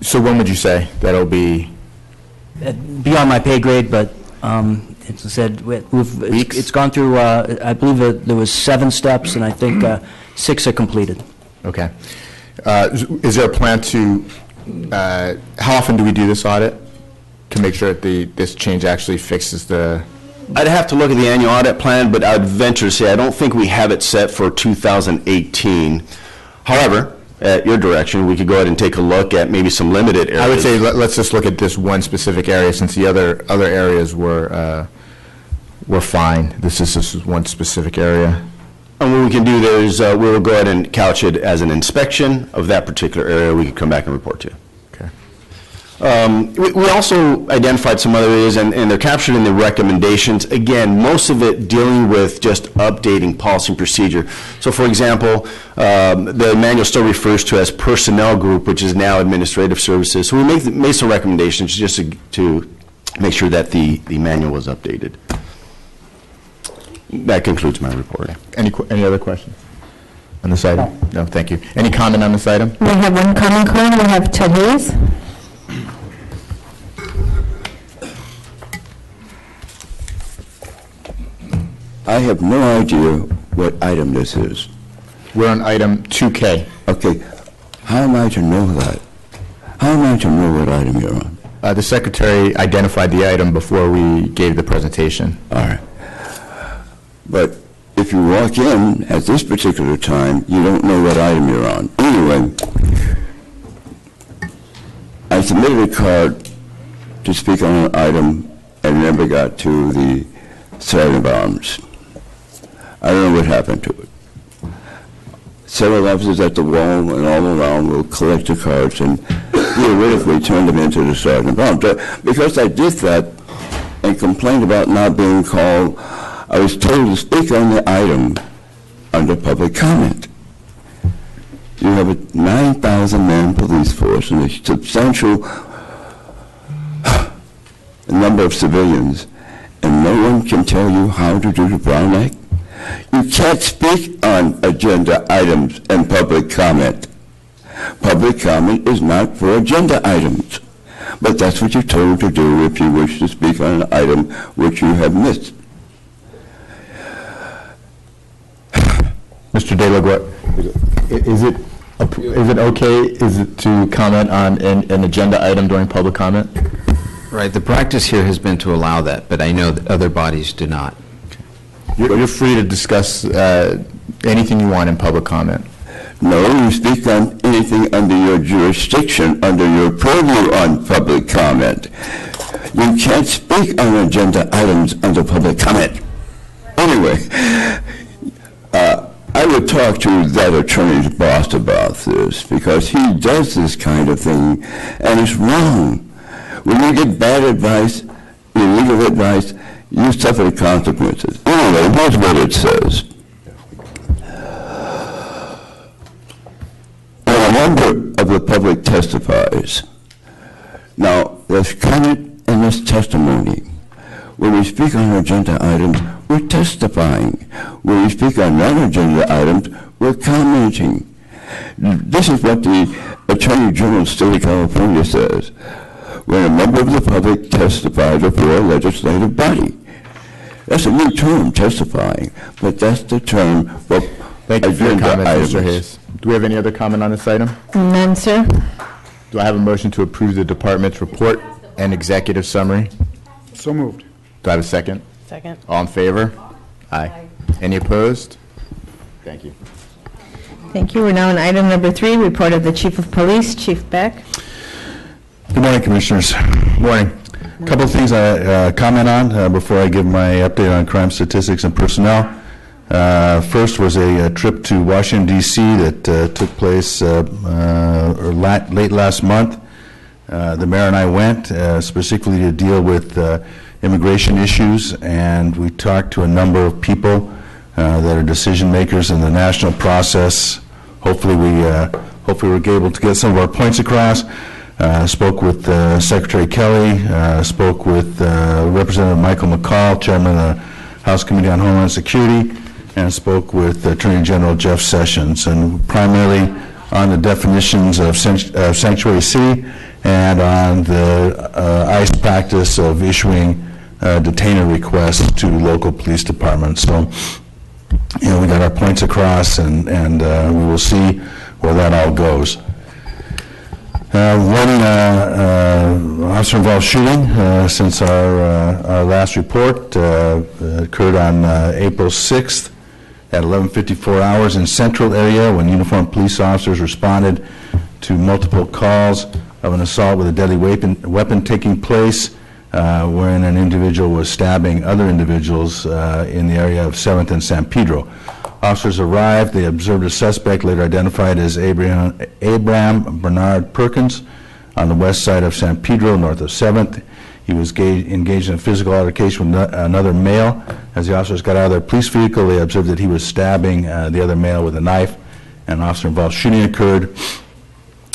So when would you say that'll be? Beyond my pay grade, but as I said, it's gone through, I believe there was 7 steps, and I think 6 are completed. Okay. Is there a plan to, how often do we do this audit to make sure that this change actually fixes the? I'd have to look at the annual audit plan, but I'd venture to say I don't think we have it set for 2018. However, at your direction, we could go ahead and take a look at maybe some limited areas. I would say let's just look at this one specific area, since the other areas were fine. This is just one specific area. And what we can do there is we will go ahead and couch it as an inspection of that particular area we could come back and report to. Okay. We also identified some other areas, and they're captured in the recommendations. Again, most of it dealing with just updating policy and procedure. So, for example, the manual still refers to as personnel group, which is now administrative services. So we made some recommendations just to make sure that the manual was updated. That concludes my report. Any other questions on this item? No, thank you. Any comment on this item? We have one comment, Colin. We have Ted Hayes. I have no idea what item this is. We're on item 2K. Okay. How am I to know that? How am I to know what item you're on? The secretary identified the item before we gave the presentation. All right. But if you walk in at this particular time, you don't know what item you're on. Anyway, I submitted a card to speak on an item and never got to the sergeant of arms. I don't know what happened to it. Several officers at the wall and all around will collect the cards and theoretically turn them into the sergeant of arms. Because I did that and complained about not being called, I was told to speak on the item under public comment. You have a 9,000-man police force and a substantial number of civilians, and no one can tell you how to do the Brown Act? You can't speak on agenda items and public comment. Public comment is not for agenda items, but that's what you're told to do if you wish to speak on an item which you have missed. Mr. De La Guerra, is it okay to comment on an agenda item during public comment? Right. The practice here has been to allow that, but I know that other bodies do not. You're free to discuss anything you want in public comment. No, you speak on anything under your jurisdiction, under your purview on public comment. You can't speak on agenda items under public comment. Anyway, I would talk to that attorney's boss about this, because he does this kind of thing, and it's wrong. When you get bad advice, illegal advice, you suffer the consequences. Anyway, here's what it says. When a member of the public testifies, now there's comment and there's testimony. When we speak on agenda items, we're testifying. When we speak on non-agenda items, we're commenting. This is what the Attorney General of the State of California says. When a member of the public testifies before a legislative body. That's a new term, testifying, but that's the term for Thank you for your agenda comment, items. Mr. Hayes. Do we have any other comment on this item? None, sir. Do I have a motion to approve the department's report and executive summary? So moved. Do I have a second? Second. All in favor? Aye. Any opposed? Thank you. Thank you. We're now on item number 3, report of the Chief of Police, Chief Beck. Good morning, Commissioners. Morning. A couple of things I comment on before I give my update on crime statistics and personnel. First was a trip to Washington, D.C. that took place late last month. The mayor and I went specifically to deal with immigration issues, and we talked to a number of people that are decision makers in the national process. Hopefully we were able to get some of our points across. Spoke with Secretary Kelly, spoke with Representative Michael McCall, Chairman of the House Committee on Homeland Security, and spoke with Attorney General Jeff Sessions, and primarily on the definitions of sanctuary city and on the ICE practice of issuing detainer requests to local police departments. So, you know, we got our points across, and we will see where that all goes. One officer-involved shooting since our last report occurred on April 6th at 11:54 hours in Central area when uniformed police officers responded to multiple calls of an assault with a deadly weapon taking place, wherein an individual was stabbing other individuals in the area of 7th and San Pedro. Officers arrived. They observed a suspect later identified as Abraham Bernard Perkins on the west side of San Pedro, north of 7th. He was engaged in a physical altercation with another male. As the officers got out of their police vehicle, they observed that he was stabbing the other male with a knife. An officer-involved shooting occurred.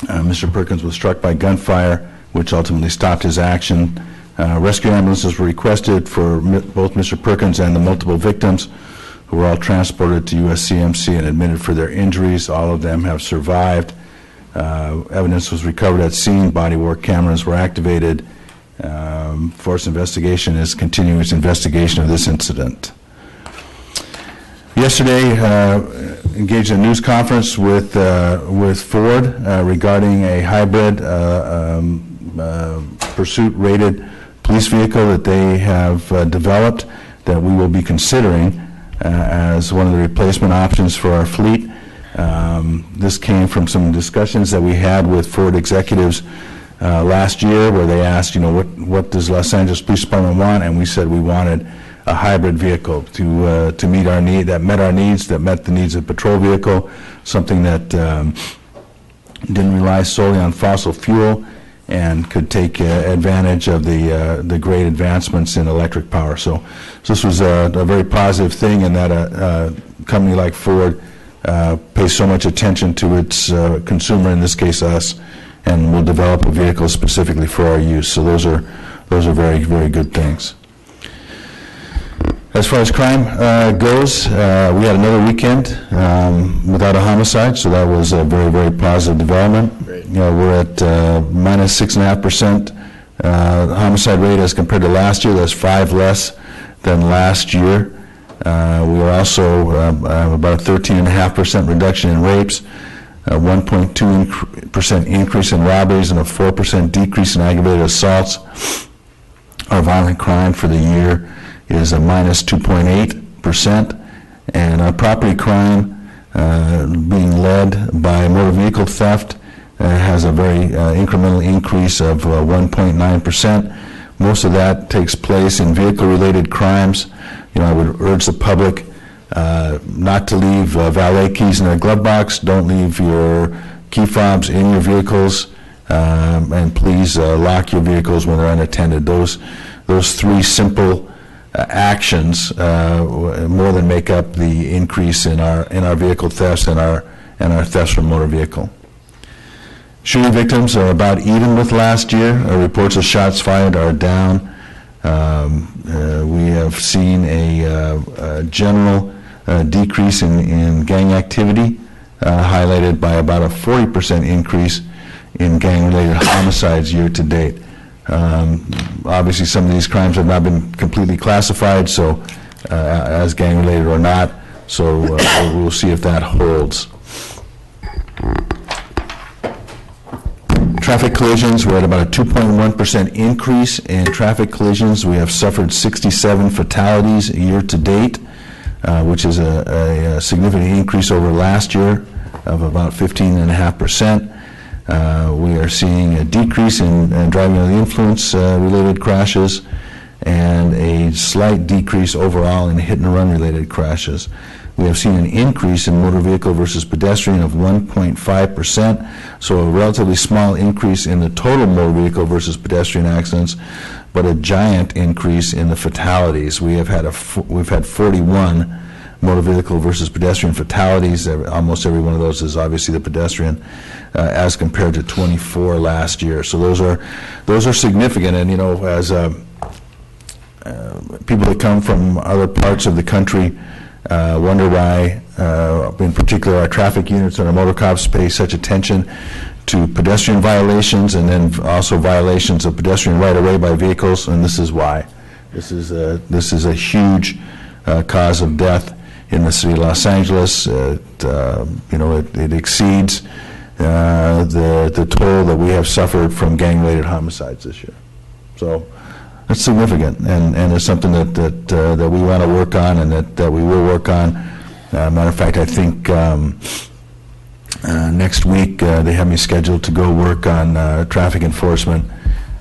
Mr. Perkins was struck by gunfire, which ultimately stopped his action. Rescue ambulances were requested for both Mr. Perkins and the multiple victims, who were all transported to USCMC and admitted for their injuries. All of them have survived. Evidence was recovered at scene. Body-worn cameras were activated. Force investigation is continuing its investigation of this incident. Yesterday, engaged in a news conference with Ford regarding a hybrid pursuit-rated police vehicle that they have developed that we will be considering as one of the replacement options for our fleet. This came from some discussions that we had with Ford executives last year, where they asked, you know, what does Los Angeles Police Department want? And we said we wanted a hybrid vehicle to meet our need, that met our needs, that met the needs of a patrol vehicle, something that didn't rely solely on fossil fuel and could take advantage of the great advancements in electric power. So this was a very positive thing, in that a company like Ford pays so much attention to its consumer, in this case us, and will develop a vehicle specifically for our use. So those are very, very good things. As far as crime goes, we had another weekend without a homicide, so that was a very, very positive development. You know, we're at minus 6.5% homicide rate as compared to last year. That's 5 less than last year. We are also about a 13.5% reduction in rapes, a 1.2% increase in robberies, and a 4% decrease in aggravated assaults. Our violent crime for the year is a minus 2.8%, and our property crime, being led by motor vehicle theft, has a very incremental increase of 1.9%. Most of that takes place in vehicle-related crimes. You know, I would urge the public not to leave valet keys in their glove box. Don't leave your key fobs in your vehicles, and please lock your vehicles when they're unattended. Those 3 simple actions more than make up the increase in our vehicle thefts and our thefts from motor vehicle. Shooting victims are about even with last year. Reports of shots fired are down. We have seen a general decrease in gang activity, highlighted by about a 40% increase in gang-related homicides year to date. Obviously, some of these crimes have not been completely classified, so as gang-related or not, so we'll see if that holds. Traffic collisions, we're at about a 2.1% increase in traffic collisions. We have suffered 67 fatalities year to date, which is a significant increase over last year of about 15.5%. We are seeing a decrease in driving under the influence related crashes, and a slight decrease overall in hit and run related crashes. We have seen an increase in motor vehicle versus pedestrian of 1.5%, so a relatively small increase in the total motor vehicle versus pedestrian accidents, but a giant increase in the fatalities. We've had 41 motor vehicle versus pedestrian fatalities. Almost every one of those is obviously the pedestrian, as compared to 24 last year. So those are significant, and you know, as people that come from other parts of the country wonder why, in particular, our traffic units and our motor cops pay such attention to pedestrian violations and then also violations of pedestrian right-of-way by vehicles, and this is why. This is a huge cause of death in the city of Los Angeles. It exceeds the toll that we have suffered from gang-related homicides this year. So it's significant, and it's something that we want to work on and that we will work on. Matter of fact, I think next week they have me scheduled to go work on traffic enforcement,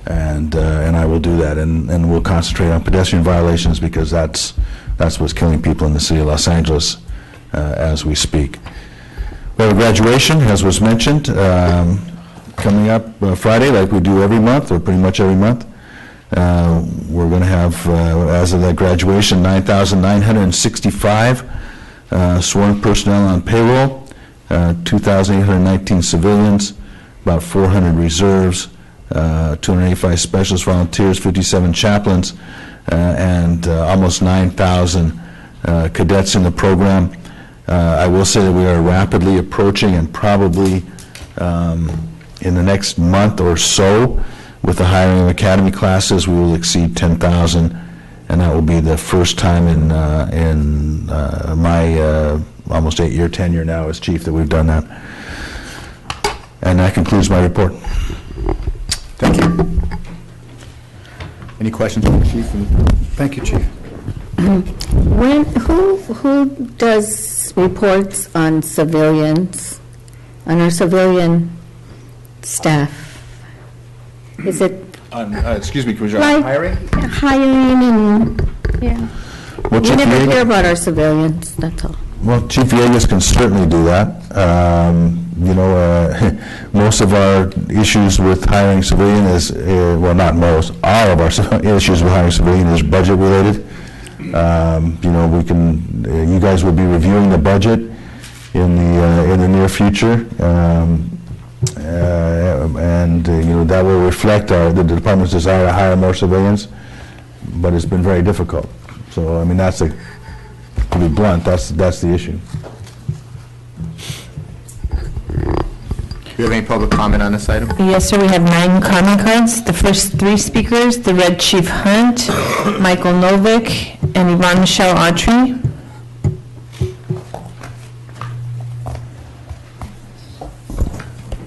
and I will do that, and we'll concentrate on pedestrian violations because that's what's killing people in the city of Los Angeles as we speak. We have a graduation, as was mentioned, coming up Friday, like we do every month, or pretty much every month. We're going to have, as of that graduation, 9,965 sworn personnel on payroll, 2,819 civilians, about 400 reserves, 285 specialist volunteers, 57 chaplains, and almost 9,000 cadets in the program. I will say that we are rapidly approaching, and probably in the next month or so, with the hiring of academy classes, we will exceed 10,000, and that will be the first time in my almost 8-year tenure now as chief that we've done that. And that concludes my report. Thank you. Any questions from the chief? Thank you, Chief. Who does reports on civilians, on our civilian staff? Is it excuse me, Commissioner, like hiring? hiring and, yeah. Well, We never hear about our civilians, that's all. Well, Chief Villegas can certainly do that. Most of our issues with hiring civilian is, well, not most, all of our issues with hiring civilian is budget related. You guys will be reviewing the budget in the near future, that will reflect the department's desire to hire more civilians, but it's been very difficult. So, I mean, to be blunt, that's the issue. Do you have any public comment on this item? Yes, sir, we have 9 comment cards. The first 3 speakers, the Red Chief Hunt, Michael Novick, and Yvonne Michelle Autry.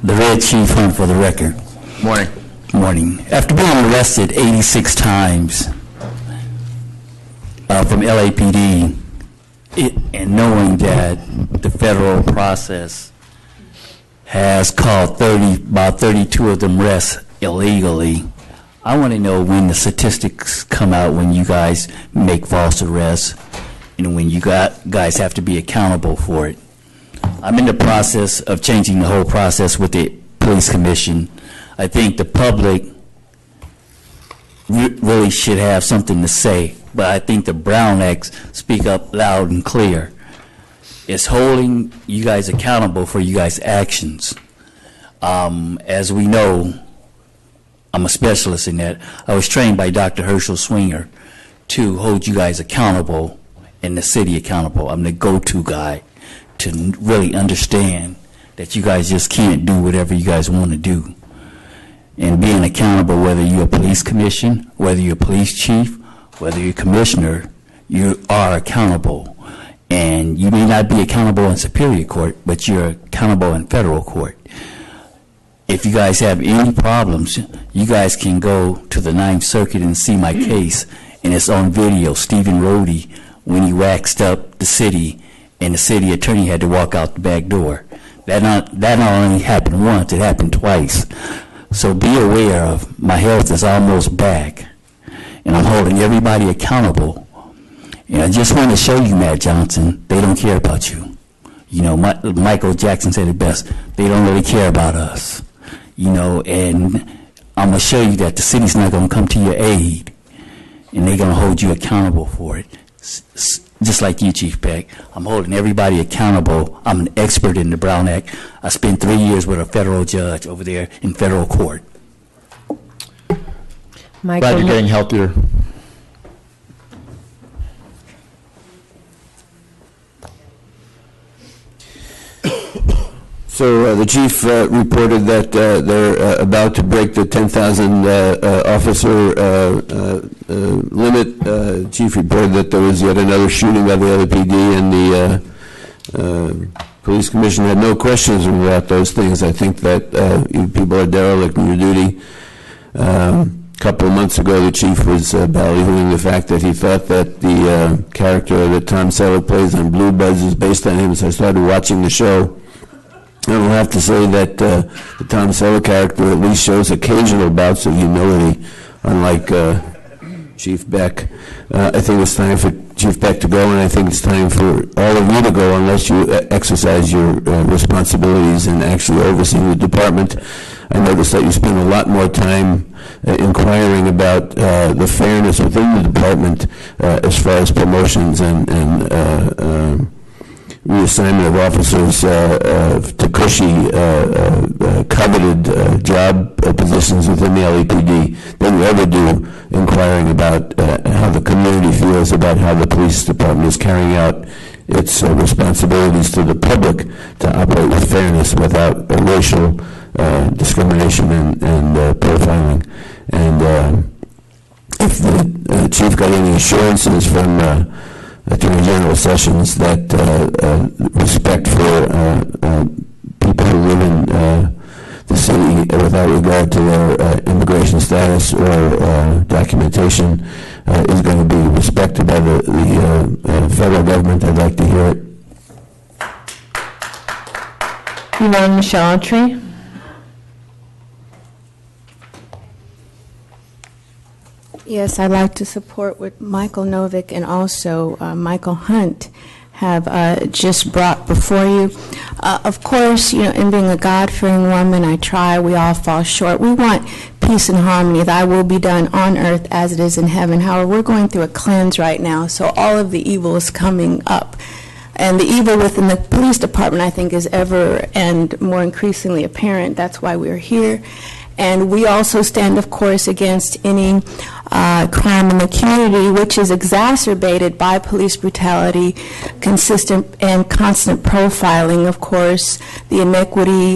The Red Chief Hunt, for the record. Morning. Morning. After being arrested 86 times from LAPD, and knowing that the federal process has called about 32 of them arrests illegally, I want to know when the statistics come out when you guys make false arrests and when you guys have to be accountable for it. I'm in the process of changing the whole process with the police commission. I think the public really should have something to say, but I think the Brown Acts speak up loud and clear. It's holding you guys accountable for you guys' actions. As we know, I'm a specialist in that. I was trained by Dr. Herschel Swinger to hold you guys accountable and the city accountable. I'm the go-to guy to really understand that you guys just can't do whatever you guys want to do. And being accountable, whether you're a police commission, whether you're a police chief, whether you're a commissioner, you are accountable. And you may not be accountable in Superior Court, but you're accountable in federal court. If you guys have any problems, you guys can go to the 9th Circuit and see my case, and it's on video. Stephen Rohde, when he waxed up the city, and the city attorney had to walk out the back door. That not only happened once, it happened twice. So be aware of my health is almost back, and I'm holding everybody accountable. And I just want to show you, Matt Johnson, they don't care about you. You know, Michael Jackson said it best. They don't really care about us. You know, and I'm going to show you that the city's not going to come to your aid, and they're going to hold you accountable for it. Just like you, Chief Peck. I'm holding everybody accountable. I'm an expert in the Brown Act. I spent 3 years with a federal judge over there in federal court. Michael, glad you're getting healthier. So the chief reported that they're about to break the 10,000 officer limit. Chief reported that there was yet another shooting by the LAPD, and the police commission had no questions about those things. I think that you people are derelict in your duty. A couple of months ago, the chief was ballyhooing the fact that he thought that the character that Tom Selleck plays on Blue Bloods is based on him, so I started watching the show. I will have to say that the Tom Selleck character at least shows occasional bouts of humility, unlike Chief Beck. I think it's time for Chief Beck to go, and I think it's time for all of you to go unless you exercise your responsibilities and actually overseeing the department. I noticed that you spend a lot more time inquiring about the fairness within the department as far as promotions and reassignment of officers to cushy, coveted job positions within the LAPD than you ever do inquiring about how the community feels about how the police department is carrying out its responsibilities to the public to operate with fairness without racial discrimination and profiling. And if the chief got any assurances from Attorney General Sessions that respect for people who live in the city without regard to their immigration status or documentation is going to be respected by the federal government, I'd like to hear it. Yvonne Michelle Autry. Yes, I'd like to support what Michael Novick and also Michael Hunt have just brought before you. Of course, you know, in being a God-fearing woman, I try, we all fall short. We want peace and harmony, thy will be done on earth as it is in heaven. However, we're going through a cleanse right now, so all of the evil is coming up. And the evil within the police department, I think, is ever and more increasingly apparent. That's why we're here. And we also stand, of course, against any crime in the community, which is exacerbated by police brutality, consistent and constant profiling, of course, the inequity,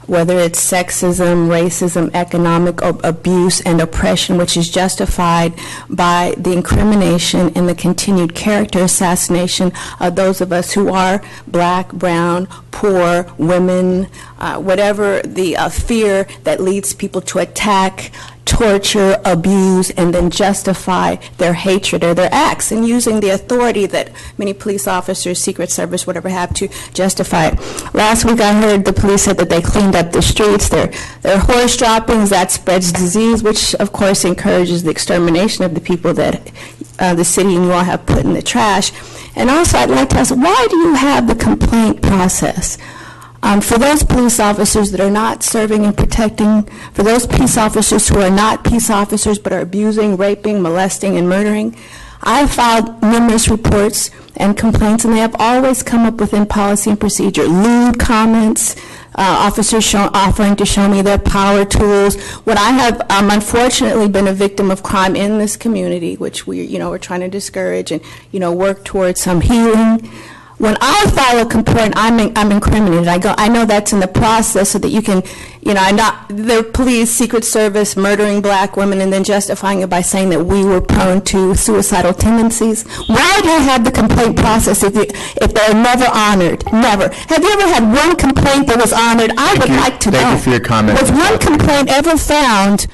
whether it's sexism, racism, economic abuse, and oppression, which is justified by the incrimination and the continued character assassination of those of us who are black, brown, poor, women, whatever the fear that leads people to attack, torture, abuse, and then justify their hatred or their acts, and using the authority that many police officers, Secret Service, whatever, have to justify it. Last week I heard the police said that they cleaned up the streets. Their horse droppings, that spreads disease, which of course encourages the extermination of the people that the city and you all have put in the trash. And also I'd like to ask, why do you have the complaint process? For those police officers that are not serving and protecting, for those peace officers who are not peace officers but are abusing, raping, molesting, and murdering, I have filed numerous reports and complaints, and they have always come up within policy and procedure. Lewd comments, officers offering to show me their power tools. When I have unfortunately been a victim of crime in this community, which we're trying to discourage and work towards some healing. When I file a complaint, I'm incriminated. I know that's in the process so that you can, the police, Secret Service, murdering black women and then justifying it by saying that we were prone to suicidal tendencies. Why do you have the complaint process if they're never honored? Never. Have you ever had one complaint that was honored? I would like to know. Thank you for your comment. Was one complaint ever found,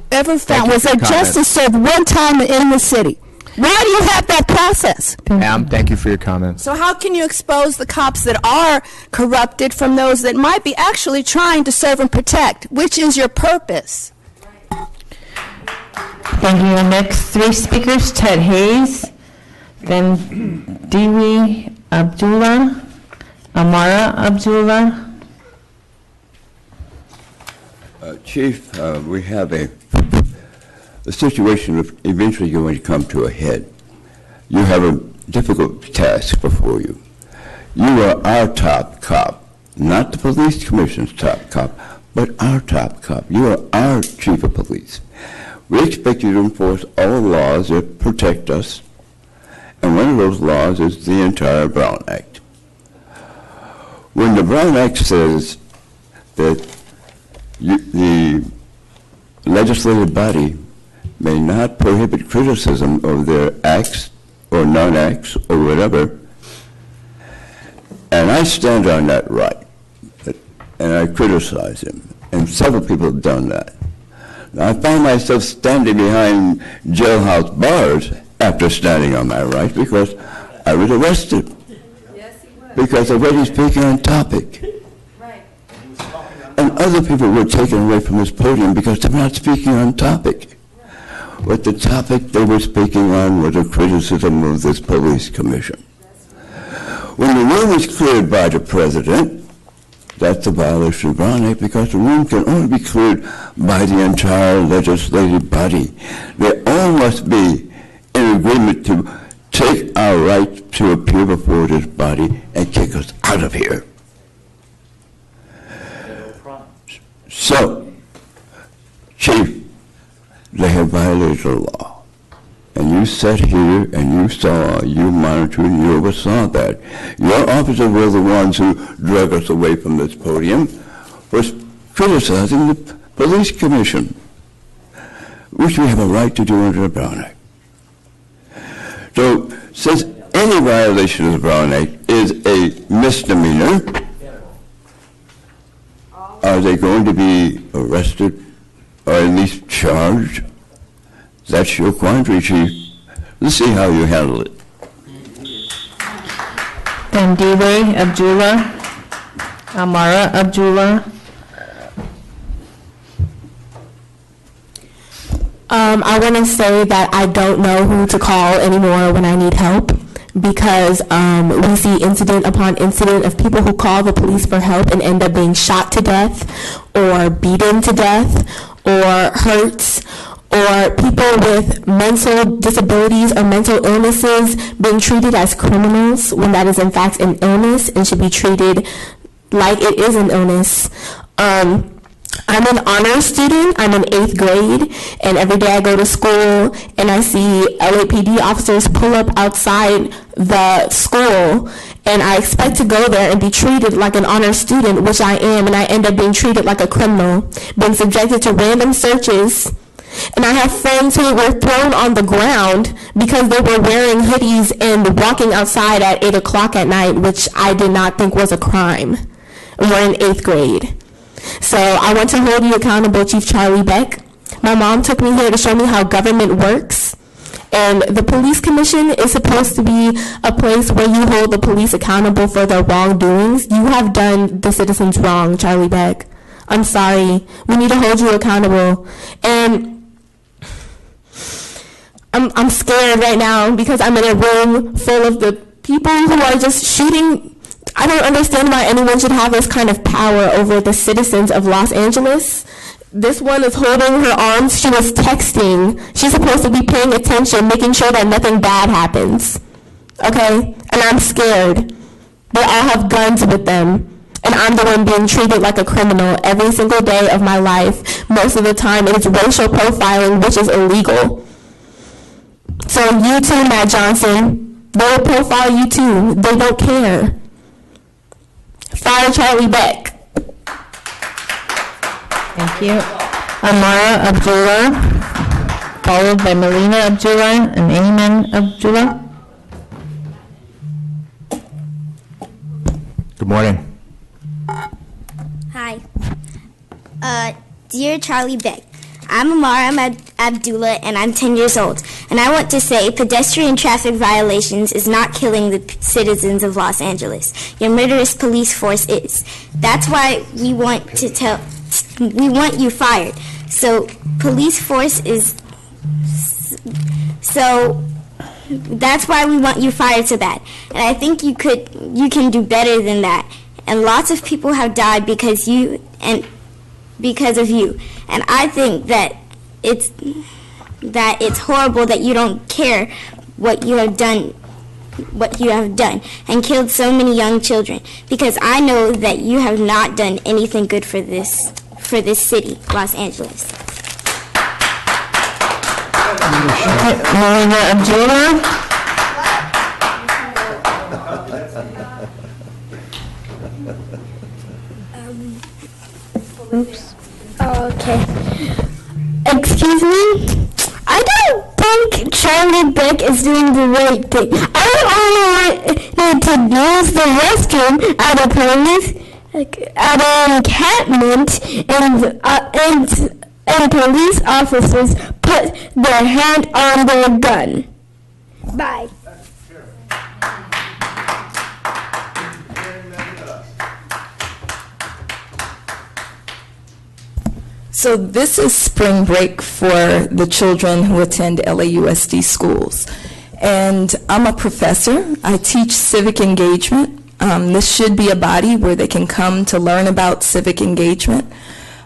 was there justice served one time in the city? Why do you have that process? Ma'am, thank you for your comments. So how can you expose the cops that are corrupted from those that might be actually trying to serve and protect? Which is your purpose? Thank you. The next three speakers, Ted Hayes, then Dewi Abdullah, Amara Abdullah. Chief, we have the situation is eventually going to come to a head. You have a difficult task before you. You are our top cop, not the police commission's top cop, but our top cop. You are our chief of police. We expect you to enforce all laws that protect us, and one of those laws is the entire Brown Act. When the Brown Act says that the legislative body may not prohibit criticism of their acts or non-acts or whatever, and I stand on that right, and I criticize him, and several people have done that. Now, I found myself standing behind jailhouse bars after standing on my right because I was arrested. Because of what he's speaking on topic. And other people were taken away from this podium because they're not speaking on topic. But the topic they were speaking on was a criticism of this police commission. When the room is cleared by the president, that's a violation of the Brown Act because the room can only be cleared by the entire legislative body. They all must be in agreement to take our right to appear before this body and kick us out of here. So, Chief, they have violated the law. And you sat here and you saw, you monitored, and you oversaw that. Your officers were the ones who drug us away from this podium for criticizing the police commission, which we have a right to do under the Brown Act. So, since any violation of the Brown Act is a misdemeanor, are they going to be arrested or at least charged? That's your quandary, Chief. Let's see how you handle it. Dandile Abdullah, Amara Abdullah. I want to say that I don't know who to call anymore when I need help because we see incident upon incident of people who call the police for help and end up being shot to death or beaten to death or hurt, or people with mental disabilities or mental illnesses being treated as criminals when that is in fact an illness and should be treated like it is an illness. I'm an honors student. I'm in 8th grade, and every day I go to school and I see LAPD officers pull up outside the school, and I expect to go there and be treated like an honors student, which I am, and I end up being treated like a criminal, being subjected to random searches. And I have friends who were thrown on the ground because they were wearing hoodies and walking outside at 8 o'clock at night, which I did not think was a crime. We're in 8th grade. So I want to hold you accountable, Chief Charlie Beck. My mom took me here to show me how government works. And the police commission is supposed to be a place where you hold the police accountable for their wrongdoings. You have done the citizens wrong, Charlie Beck. I'm sorry. We need to hold you accountable. And I'm scared right now because I'm in a room full of the people who are just shooting. I don't understand why anyone should have this kind of power over the citizens of Los Angeles. This one is holding her arms. She was texting. She's supposed to be paying attention, making sure that nothing bad happens. Okay? And I'm scared. They all have guns with them. And I'm the one being treated like a criminal every single day of my life. Most of the time, it is racial profiling, which is illegal. So you too, Matt Johnson, they will profile you too. They don't care. Fire Charlie Beck. Thank you. Amara Abdullah, followed by Melina Abdullah and Ayman Abdullah. Good morning. Hi. Dear Charlie Beck, I'm Amara Abdullah, and I'm 10 years old. And I want to say pedestrian traffic violations is not killing the citizens of Los Angeles. Your murderous police force is. That's why we want you fired. So police force is, so that's why we want you fired to that. And I think you can do better than that. And lots of people have died because of you. And I think that it's horrible that you don't care what you have done and killed so many young children, because I know that you have not done anything good for this city, Los Angeles. Melina Abdullah. Oops. Oh, okay. Excuse me? I don't think Charlie Beck is doing the right thing. I don't want to use the restroom at a police encampment and police officers put their hand on their gun. Bye. So this is spring break for the children who attend LAUSD schools. And I'm a professor. I teach civic engagement. This should be a body where they can come to learn about civic engagement.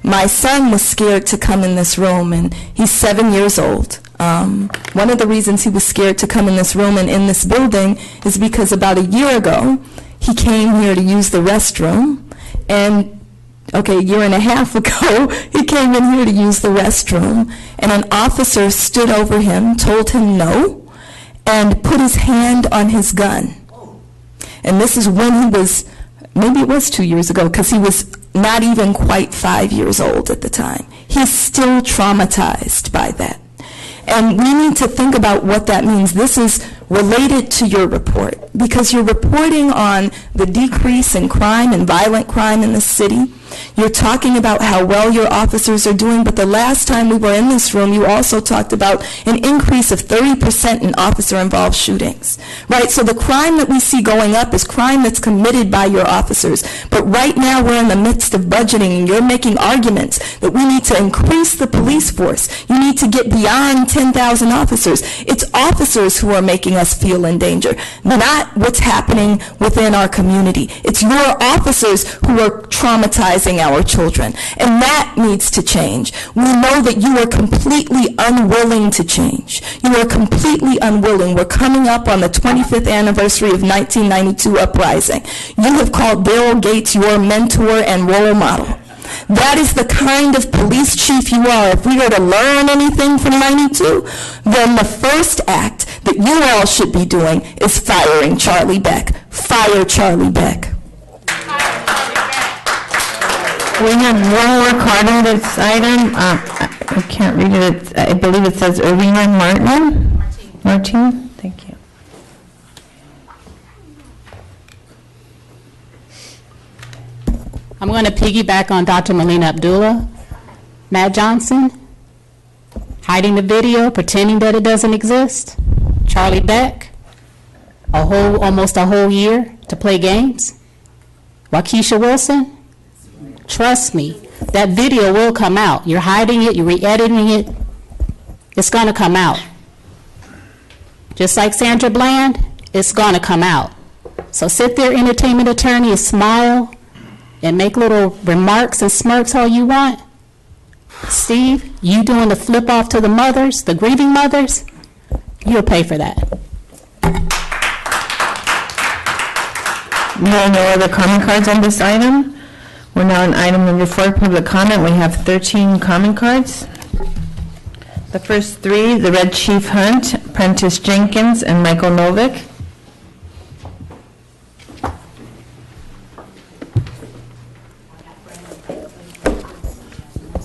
My son was scared to come in this room, and he's 7 years old. One of the reasons he was scared to come in this room and in this building is because about a year ago, he came here to use the restroom, and a year and a half ago, he came in here to use the restroom, and an officer stood over him, told him no, and put his hand on his gun. And this is when he was, maybe it was 2 years ago, because he was not even quite 5 years old at the time. He's still traumatized by that. And we need to think about what that means. This is related to your report, because you're reporting on the decrease in crime and violent crime in the city. You're talking about how well your officers are doing, but the last time we were in this room, you also talked about an increase of 30% in officer-involved shootings, right? So the crime that we see going up is crime that's committed by your officers. But right now, we're in the midst of budgeting, and you're making arguments that we need to increase the police force. You need to get beyond 10,000 officers. It's officers who are making us feel in danger, not what's happening within our community. It's your officers who are traumatizing our children, and that needs to change. We know that you are completely unwilling to change. You are completely unwilling. We're coming up on the 25th anniversary of 1992 uprising. You have called Daryl Gates your mentor and role model. That is the kind of police chief you are. If we are to learn anything from 92, then the first act that you all should be doing is firing Charlie Beck. Fire Charlie Beck. We have one more card on this item. I can't read it. I believe it says Irina Martin. Thank you. I'm going to piggyback on Dr. Melina Abdullah. Matt Johnson, hiding the video, pretending that it doesn't exist. Charlie Beck, almost a whole year to play games. Waukesha Wilson, trust me, that video will come out. You're hiding it, you're re-editing it. It's going to come out. Just like Sandra Bland, it's going to come out. So sit there, entertainment attorney, and smile and make little remarks and smirks all you want. Steve, you doing the flip off to the mothers, the grieving mothers, you'll pay for that. There are no other comment cards on this item. We're now on item number 4, public comment. We have 13 comment cards. The first 3, the Red Chief Hunt, Prentice Jenkins, and Michael Novick.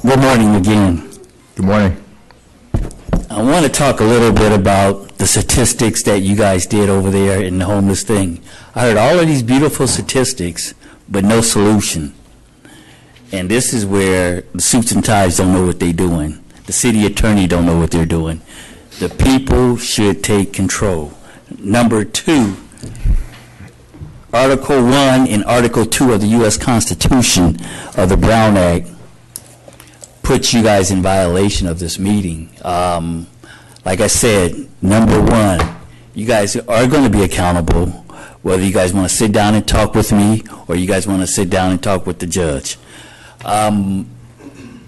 Good morning again. Good morning. I want to talk a little bit about the statistics that you guys did over there in the homeless thing. I heard all of these beautiful statistics, but no solution. And this is where the suits and ties don't know what they're doing. The city attorney don't know what they're doing. The people should take control. Number 2, Article 1 and Article 2 of the U.S. Constitution of the Brown Act puts you guys in violation of this meeting. Like I said, number 1, you guys are going to be accountable, whether you guys want to sit down and talk with me or you guys want to sit down and talk with the judge.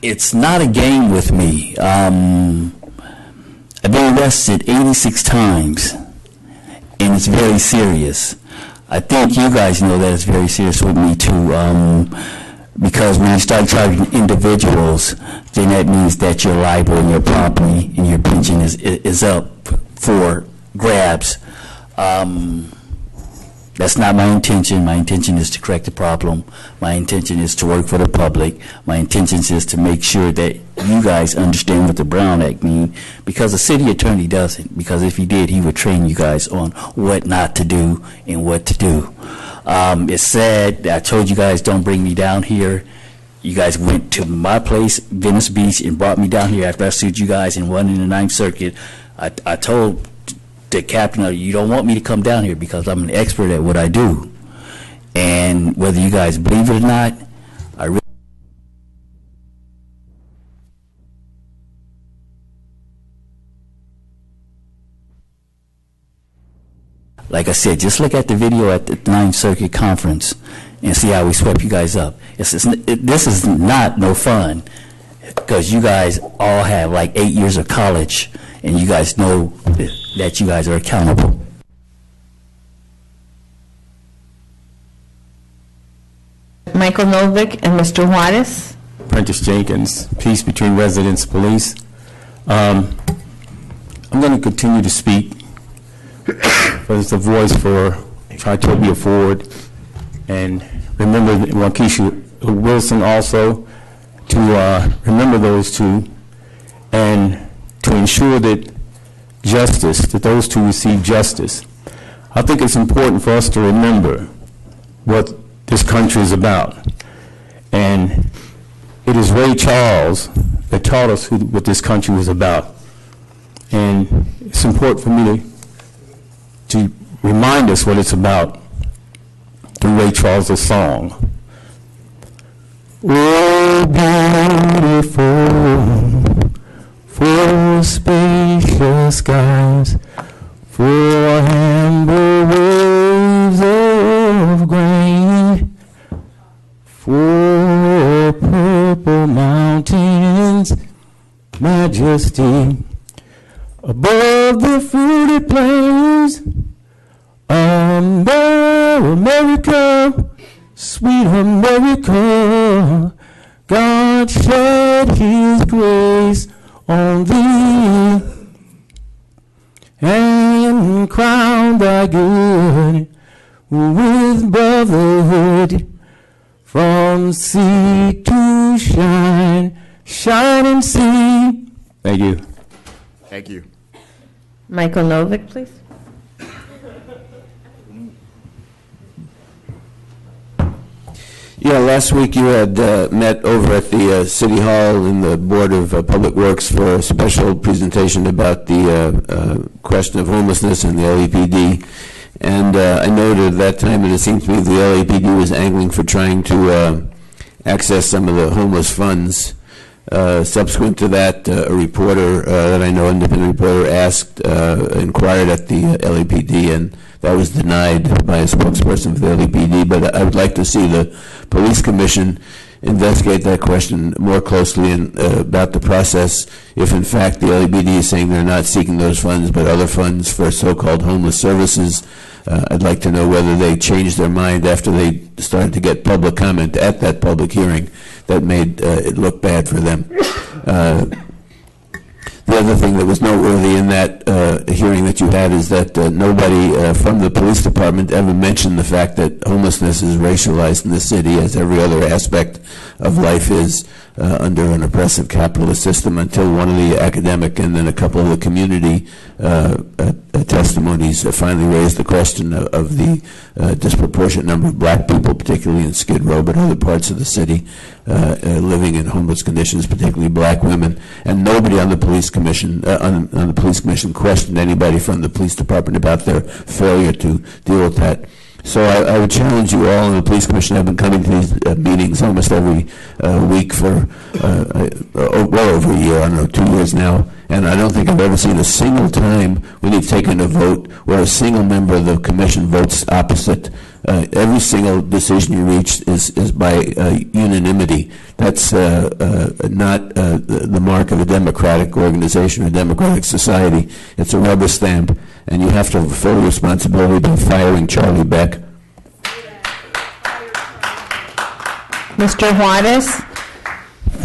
It's not a game with me. I've been arrested 86 times, and it's very serious. I think you guys know that it's very serious with me too, because when you start charging individuals, then that means that your liable and your property and your pension is up for grabs. That's That's not my intention. My intention is to correct the problem. My intention is to work for the public. My intention is to make sure that you guys understand what the Brown Act means, because the city attorney doesn't. Because if he did, he would train you guys on what not to do and what to do. It's sad that I told you guys don't bring me down here. You guys went to my place, Venice Beach, and brought me down here after I sued you guys and won in the Ninth Circuit. I told the captain, you don't want me to come down here because I'm an expert at what I do. And whether you guys believe it or not, I really like I said, just look at the video at the Ninth Circuit Conference and see how we swept you guys up. This is not no fun, because you guys all have like 8 years of college, and you guys know that you guys are accountable. Michael Novick and Mr. Juarez. Prentice Jenkins, Peace Between Residents Police. I'm going to continue to speak as the voice for Tritopia Ford, and remember Waukesha Wilson also, to remember those two, and to ensure that that those two receive justice. I think it's important for us to remember what this country is about. And it is Ray Charles that taught us what this country was about. And it's important for me to remind us what it's about through Ray Charles' song. Oh, beautiful, for spacious skies, for amber waves of grain, for purple mountains, majesty, above the fruited plains, America, sweet America, God shed His grace on thee, and crown thy good with brotherhood, from sea to shine, shine and see. Thank you. Thank you. Michael Novick, please. Yeah, last week you had met over at the City Hall in the Board of Public Works for a special presentation about the question of homelessness and the LAPD. And I noted at that time that it seemed to me the LAPD was angling for trying to access some of the homeless funds. Subsequent to that, a reporter that I know, independent reporter, inquired at the LAPD, and that was denied by a spokesperson for the LAPD. But I would like to see the Police Commission investigate that question more closely and about the process. If in fact the LAPD is saying they're not seeking those funds but other funds for so-called homeless services, I'd like to know whether they changed their mind after they started to get public comment at that public hearing that made it look bad for them. The other thing that was noteworthy in that hearing that you had is that nobody from the police department ever mentioned the fact that homelessness is racialized in the city, as every other aspect of life is under an oppressive capitalist system, until one of the academic and then a couple of the community testimonies finally raised the question of the disproportionate number of black people, particularly in Skid Row, but other parts of the city, living in homeless conditions, particularly black women. And nobody on the police commission on the police commission questioned anybody from the police department about their failure to deal with that. So I would challenge you all, and the police commission have been coming to these meetings almost every week for well over a year, I don't know, 2 years now, and I don't think I've ever seen a single time when you've taken a vote where a single member of the commission votes opposite. Every single decision you reach is by unanimity. That's not the mark of a democratic organization or democratic society. It's a rubber stamp, and you have to fulfill responsibility by firing Charlie Beck. Mr. Juarez,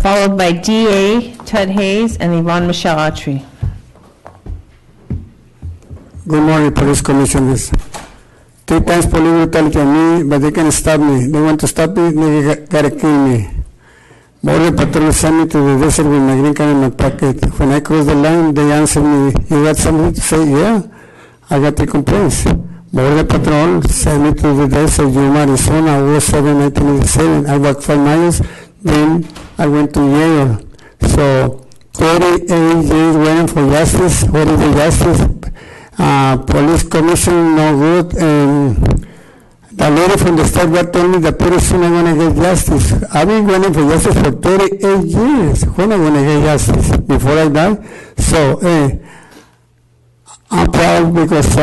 followed by D.A. Tud Hayes and Yvonne Michelle Autry. Good morning, Police Commissioners. 3 times police brutality on me, but they can't stop me. They want to stop me, they gotta kill me. Border Patrol sent me to the desert with my green card in my pocket. When I crossed the line, they answered me, you got something to say? Yeah, I got 3 complaints. Border Patrol sent me to the desert, Yuma, Arizona, August 7, 1987. I walked 5 miles, then I went to jail. So 38 years waiting for justice. What is the justice? Police commission, no good. And the lady from the start got told me that pretty soon I'm going to get justice. I've been waiting for justice for 38 years. When am I going to get justice? Before I die? So, I'm proud because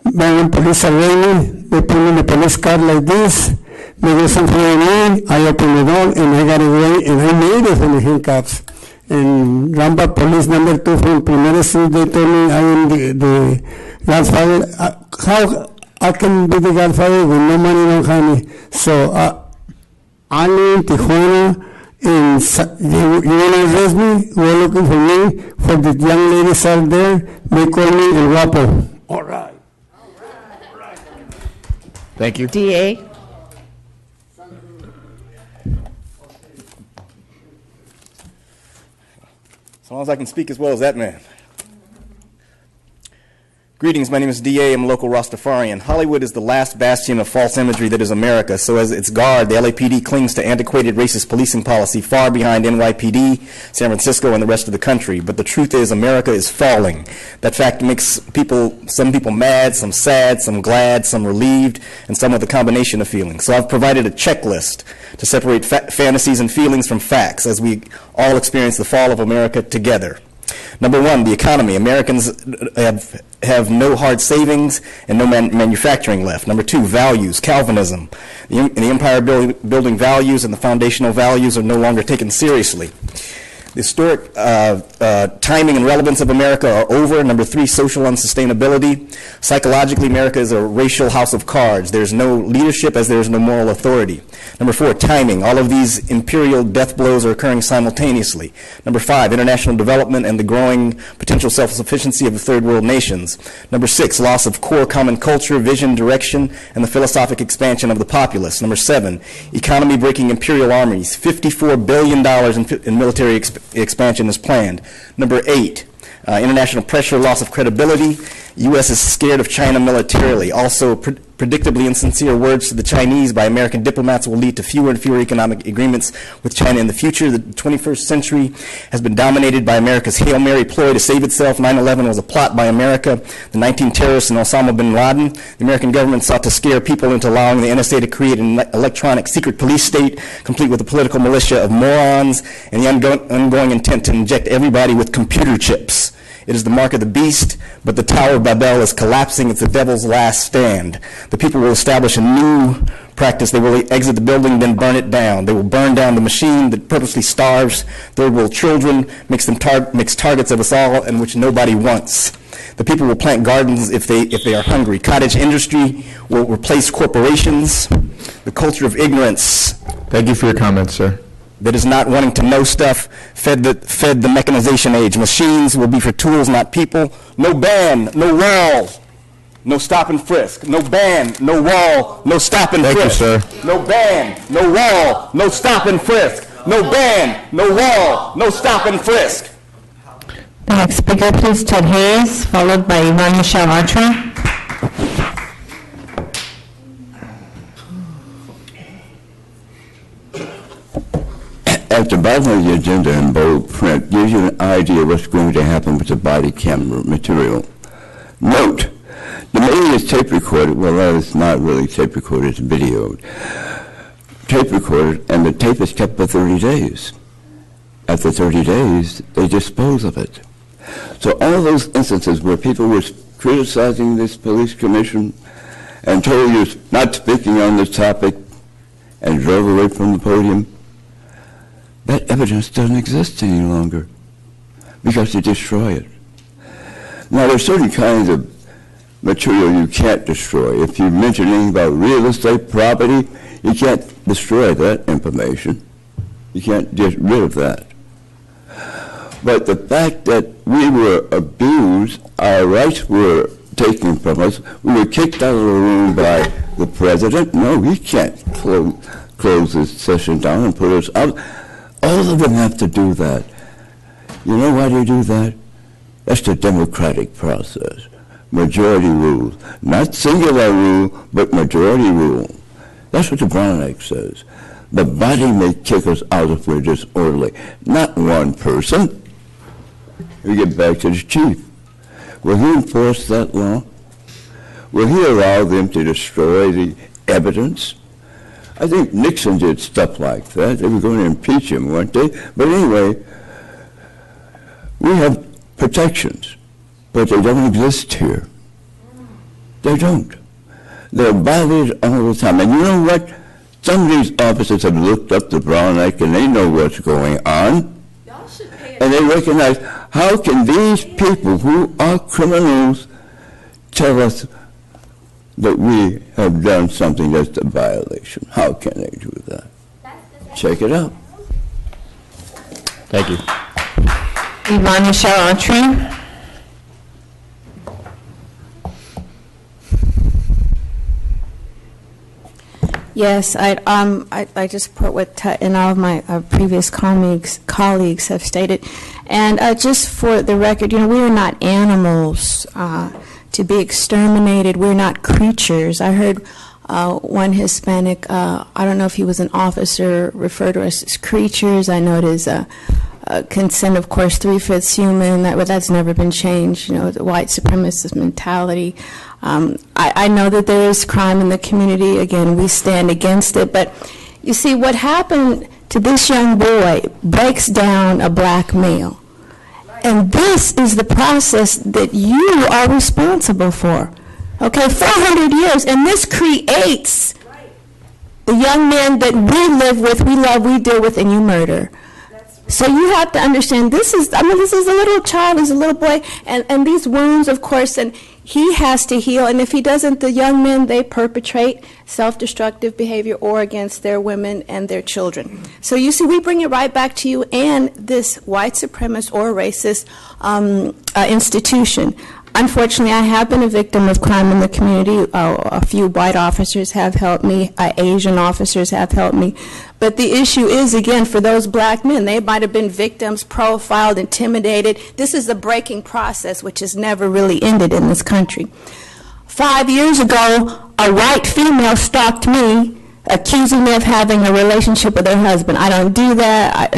when police arrest me, they put me in a police car like this. They do something to me, I open the door, and I got away, and I made it from the handcuffs. And Ramba Police number 2 from Primera Street, they told me I am the godfather. How I can be the godfather with no money, no honey? So I live in Tijuana, and you want to arrest me? We're looking for me. For the young ladies out there, they call me El Guapo. All right. Thank you. DA? As long as I can speak as well as that man. Greetings, my name is D.A. I'm a local Rastafarian. Hollywood is the last bastion of false imagery that is America, so as its guard, the LAPD clings to antiquated racist policing policy far behind NYPD, San Francisco, and the rest of the country. But the truth is, America is falling. That fact makes some people mad, some sad, some glad, some relieved, and some with a combination of feelings. So I've provided a checklist to separate fantasies and feelings from facts as we all experience the fall of America together. Number 1, the economy. Americans have no hard savings and no manufacturing left. Number 2, values, Calvinism. The empire building values and the foundational values are no longer taken seriously. The historic timing and relevance of America are over. Number 3, social unsustainability. Psychologically, America is a racial house of cards. There's no leadership as there is no moral authority. Number 4, timing. All of these imperial death blows are occurring simultaneously. Number 5, international development and the growing potential self-sufficiency of the third world nations. Number 6, loss of core common culture, vision, direction, and the philosophic expansion of the populace. Number 7, economy breaking imperial armies. $54 billion in military expansion is planned. Number 8, international pressure, loss of credibility. U.S. is scared of China militarily. Also, predictably insincere words to the Chinese by American diplomats will lead to fewer and fewer economic agreements with China in the future. The 21st century has been dominated by America's Hail Mary ploy to save itself. 9/11 was a plot by America. The 19 terrorists and Osama bin Laden. The American government sought to scare people into allowing the NSA to create an electronic secret police state, complete with a political militia of morons, and the ongoing intent to inject everybody with computer chips. It is the mark of the beast, but the Tower of Babel is collapsing. It's the devil's last stand. The people will establish a new practice. They will exit the building, then burn it down. They will burn down the machine that purposely starves third world children, makes targets of us all, and which nobody wants. The people will plant gardens if they are hungry. Cottage industry will replace corporations. The culture of ignorance. Thank you for your comments, sir. That is not wanting to know stuff, fed the mechanization age. Machines will be for tools, not people. No ban, no wall, no stop and frisk. No ban, no wall, no stop and frisk. Thank you, sir. No ban, no wall, no stop and frisk. No ban, no wall, no stop and frisk. The next speaker, please, Ted Hayes, followed by Yvonne Michelle Archer. At the bottom of the agenda in bold print gives you an idea of what's going to happen with the body camera material. Note, the meeting is tape recorded. Well, that is not really tape recorded, it's videoed. Tape recorded, and the tape is kept for 30 days. After 30 days, they dispose of it. So all those instances where people were criticizing this police commission and told you not speaking on this topic and drove away from the podium, that evidence doesn't exist any longer because they destroy it. Now, there's certain kinds of material you can't destroy. If you mention anything about real estate property, you can't destroy that information. You can't get rid of that. But the fact that we were abused, our rights were taken from us. We were kicked out of the room by the president. No, he can't close this session down and put us out. All of them have to do that. You know why they do that? That's the democratic process. Majority rule. Not singular rule, but majority rule. That's what the Brown Act says. The body may kick us out if we're disorderly. Not one person. We get back to the chief. Will he enforce that law? Will he allow them to destroy the evidence? I think Nixon did stuff like that. They were going to impeach him, weren't they? But anyway, we have protections, but they don't exist here. They don't. They're violated all the time. And you know what? Some of these officers have looked up the Brown Act and they know what's going on. And they recognize, how can these people who are criminals tell us that we have done something that's a violation? How can they do that? Check it out. Thank you. Yvonne Michelle Autry. Yes, I just support what and all of my previous colleagues have stated. And just for the record, you know, we are not animals to be exterminated. We're not creatures. I heard one Hispanic, I don't know if he was an officer, refer to us as creatures. I know it is consent, of course, 3/5 human. That's never been changed. You know, the white supremacist mentality. I know that there is crime in the community. Again, we stand against it. But you see, what happened to this young boy breaks down a black male. And this is the process that you are responsible for. Okay, 400 years, and this creates the young men that we live with, we love, we deal with, and you murder. So you have to understand, this is a little child, he's a little boy, and these wounds, of course, and he has to heal, and if he doesn't, the young men, they perpetrate self-destructive behavior or against their women and their children. So you see, we bring it right back to you and this white supremacist or racist institution. Unfortunately, I have been a victim of crime in the community. A few white officers have helped me. Asian officers have helped me. But the issue is, again, for those black men, they might have been victims, profiled, intimidated. This is a breaking process which has never really ended in this country. 5 years ago, a white female stalked me, accusing me of having a relationship with her husband. I don't do that.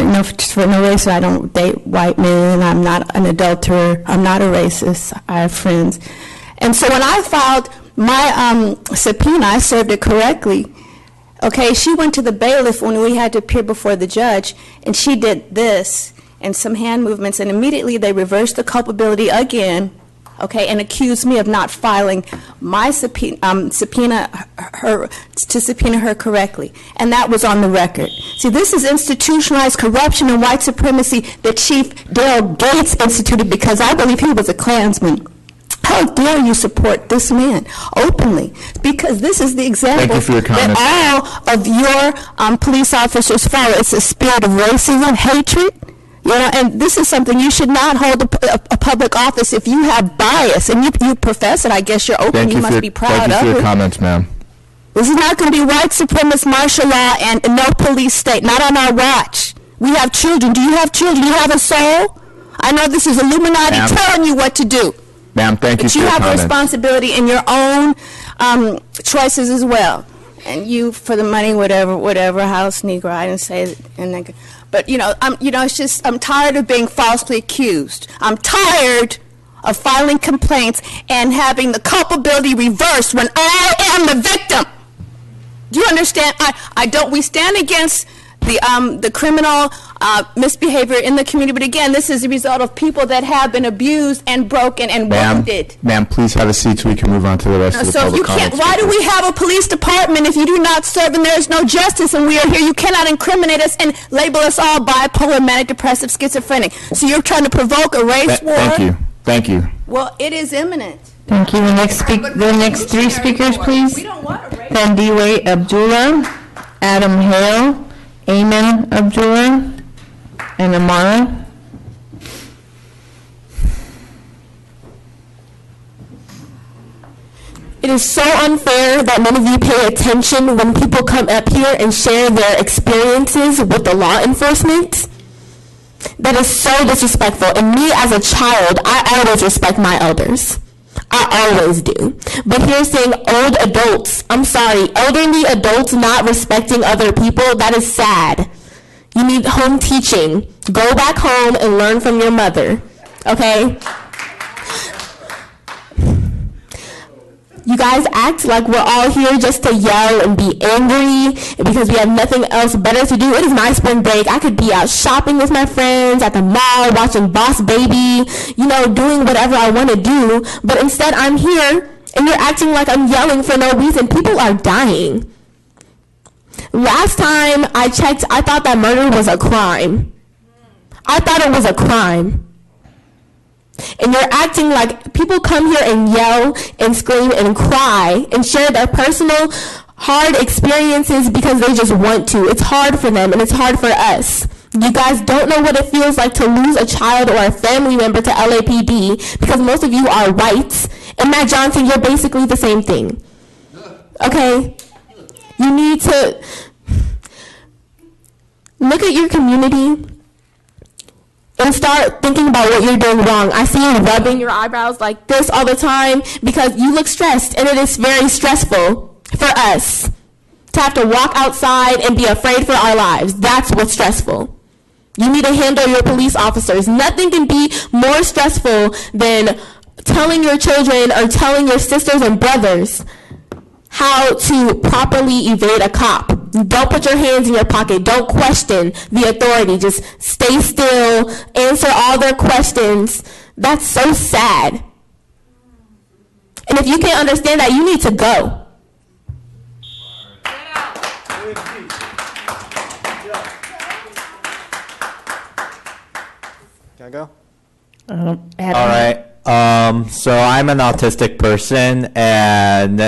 For no reason, I don't date white men. I'm not an adulterer. I'm not a racist. I have friends. And so when I filed my subpoena, I served it correctly. Okay, she went to the bailiff when we had to appear before the judge, and she did this and some hand movements, and immediately they reversed the culpability again, okay, and accused me of not filing my subpoena her correctly. And that was on the record. See, this is institutionalized corruption and white supremacy that Chief Dale Gates instituted because I believe he was a Klansman. How dare you support this man openly? Because this is the example that all of your police officers follow. It's a spirit of racism, hatred. You know, and this is something you should not hold a public office if you have bias. And you profess it. I guess you're open. You must be proud of it. Thank you for your comments, ma'am. This is not going to be white supremacist martial law and no police state. Not on our watch. We have children. Do you have children? Do you have a soul? I know this is Illuminati telling you what to do. Ma'am, thank you for your comments. But you have a responsibility in your own choices as well. And you, for the money, whatever, house Negro, I didn't say it. But, it's just, I'm tired of being falsely accused. I'm tired of filing complaints and having the culpability reversed when I am the victim. Do you understand? We stand against the criminal misbehavior in the community, but again, this is a result of people that have been abused and broken and wounded. Ma'am, please have a seat so we can move on to the rest of the public comments. Why do we have a police department if you do not serve and there is no justice and we are here? You cannot incriminate us and label us all bipolar, manic, depressive, schizophrenic. So you're trying to provoke a race war? Thank you. Well, it is imminent. Thank you. The next three speakers, please. Thandiwe Abdullah, Adam Hale, Ayman Abdullah, and Amara. It is so unfair that none of you pay attention when people come up here and share their experiences with the law enforcement. That is so disrespectful. And me as a child, I always respect my elders. I always do. But here saying old adults, I'm sorry, elderly adults not respecting other people, that is sad. You need home teaching. Go back home and learn from your mother, okay? You guys act like we're all here just to yell and be angry because we have nothing else better to do. It is my spring break. I could be out shopping with my friends, at the mall, watching Boss Baby, doing whatever I want to do. But instead I'm here and you're acting like I'm yelling for no reason. People are dying. Last time I checked, I thought that murder was a crime. I thought it was a crime. And you're acting like people come here and yell and scream and cry and share their personal hard experiences because they just want to. It's hard for them and it's hard for us. You guys don't know what it feels like to lose a child or a family member to LAPD because most of you are white. And Matt Johnson, you're basically the same thing. Okay? You need to look at your community and start thinking about what you're doing wrong. I see you rubbing your eyebrows like this all the time because you look stressed, and it is very stressful for us to have to walk outside and be afraid for our lives. That's what's stressful. You need to handle your police officers. Nothing can be more stressful than telling your children or telling your sisters and brothers how to properly evade a cop. Don't put your hands in your pocket. Don't question the authority. Just stay still, answer all their questions. That's so sad. And if you can't understand that, you need to go. Can I go? All right. So I'm an autistic person, and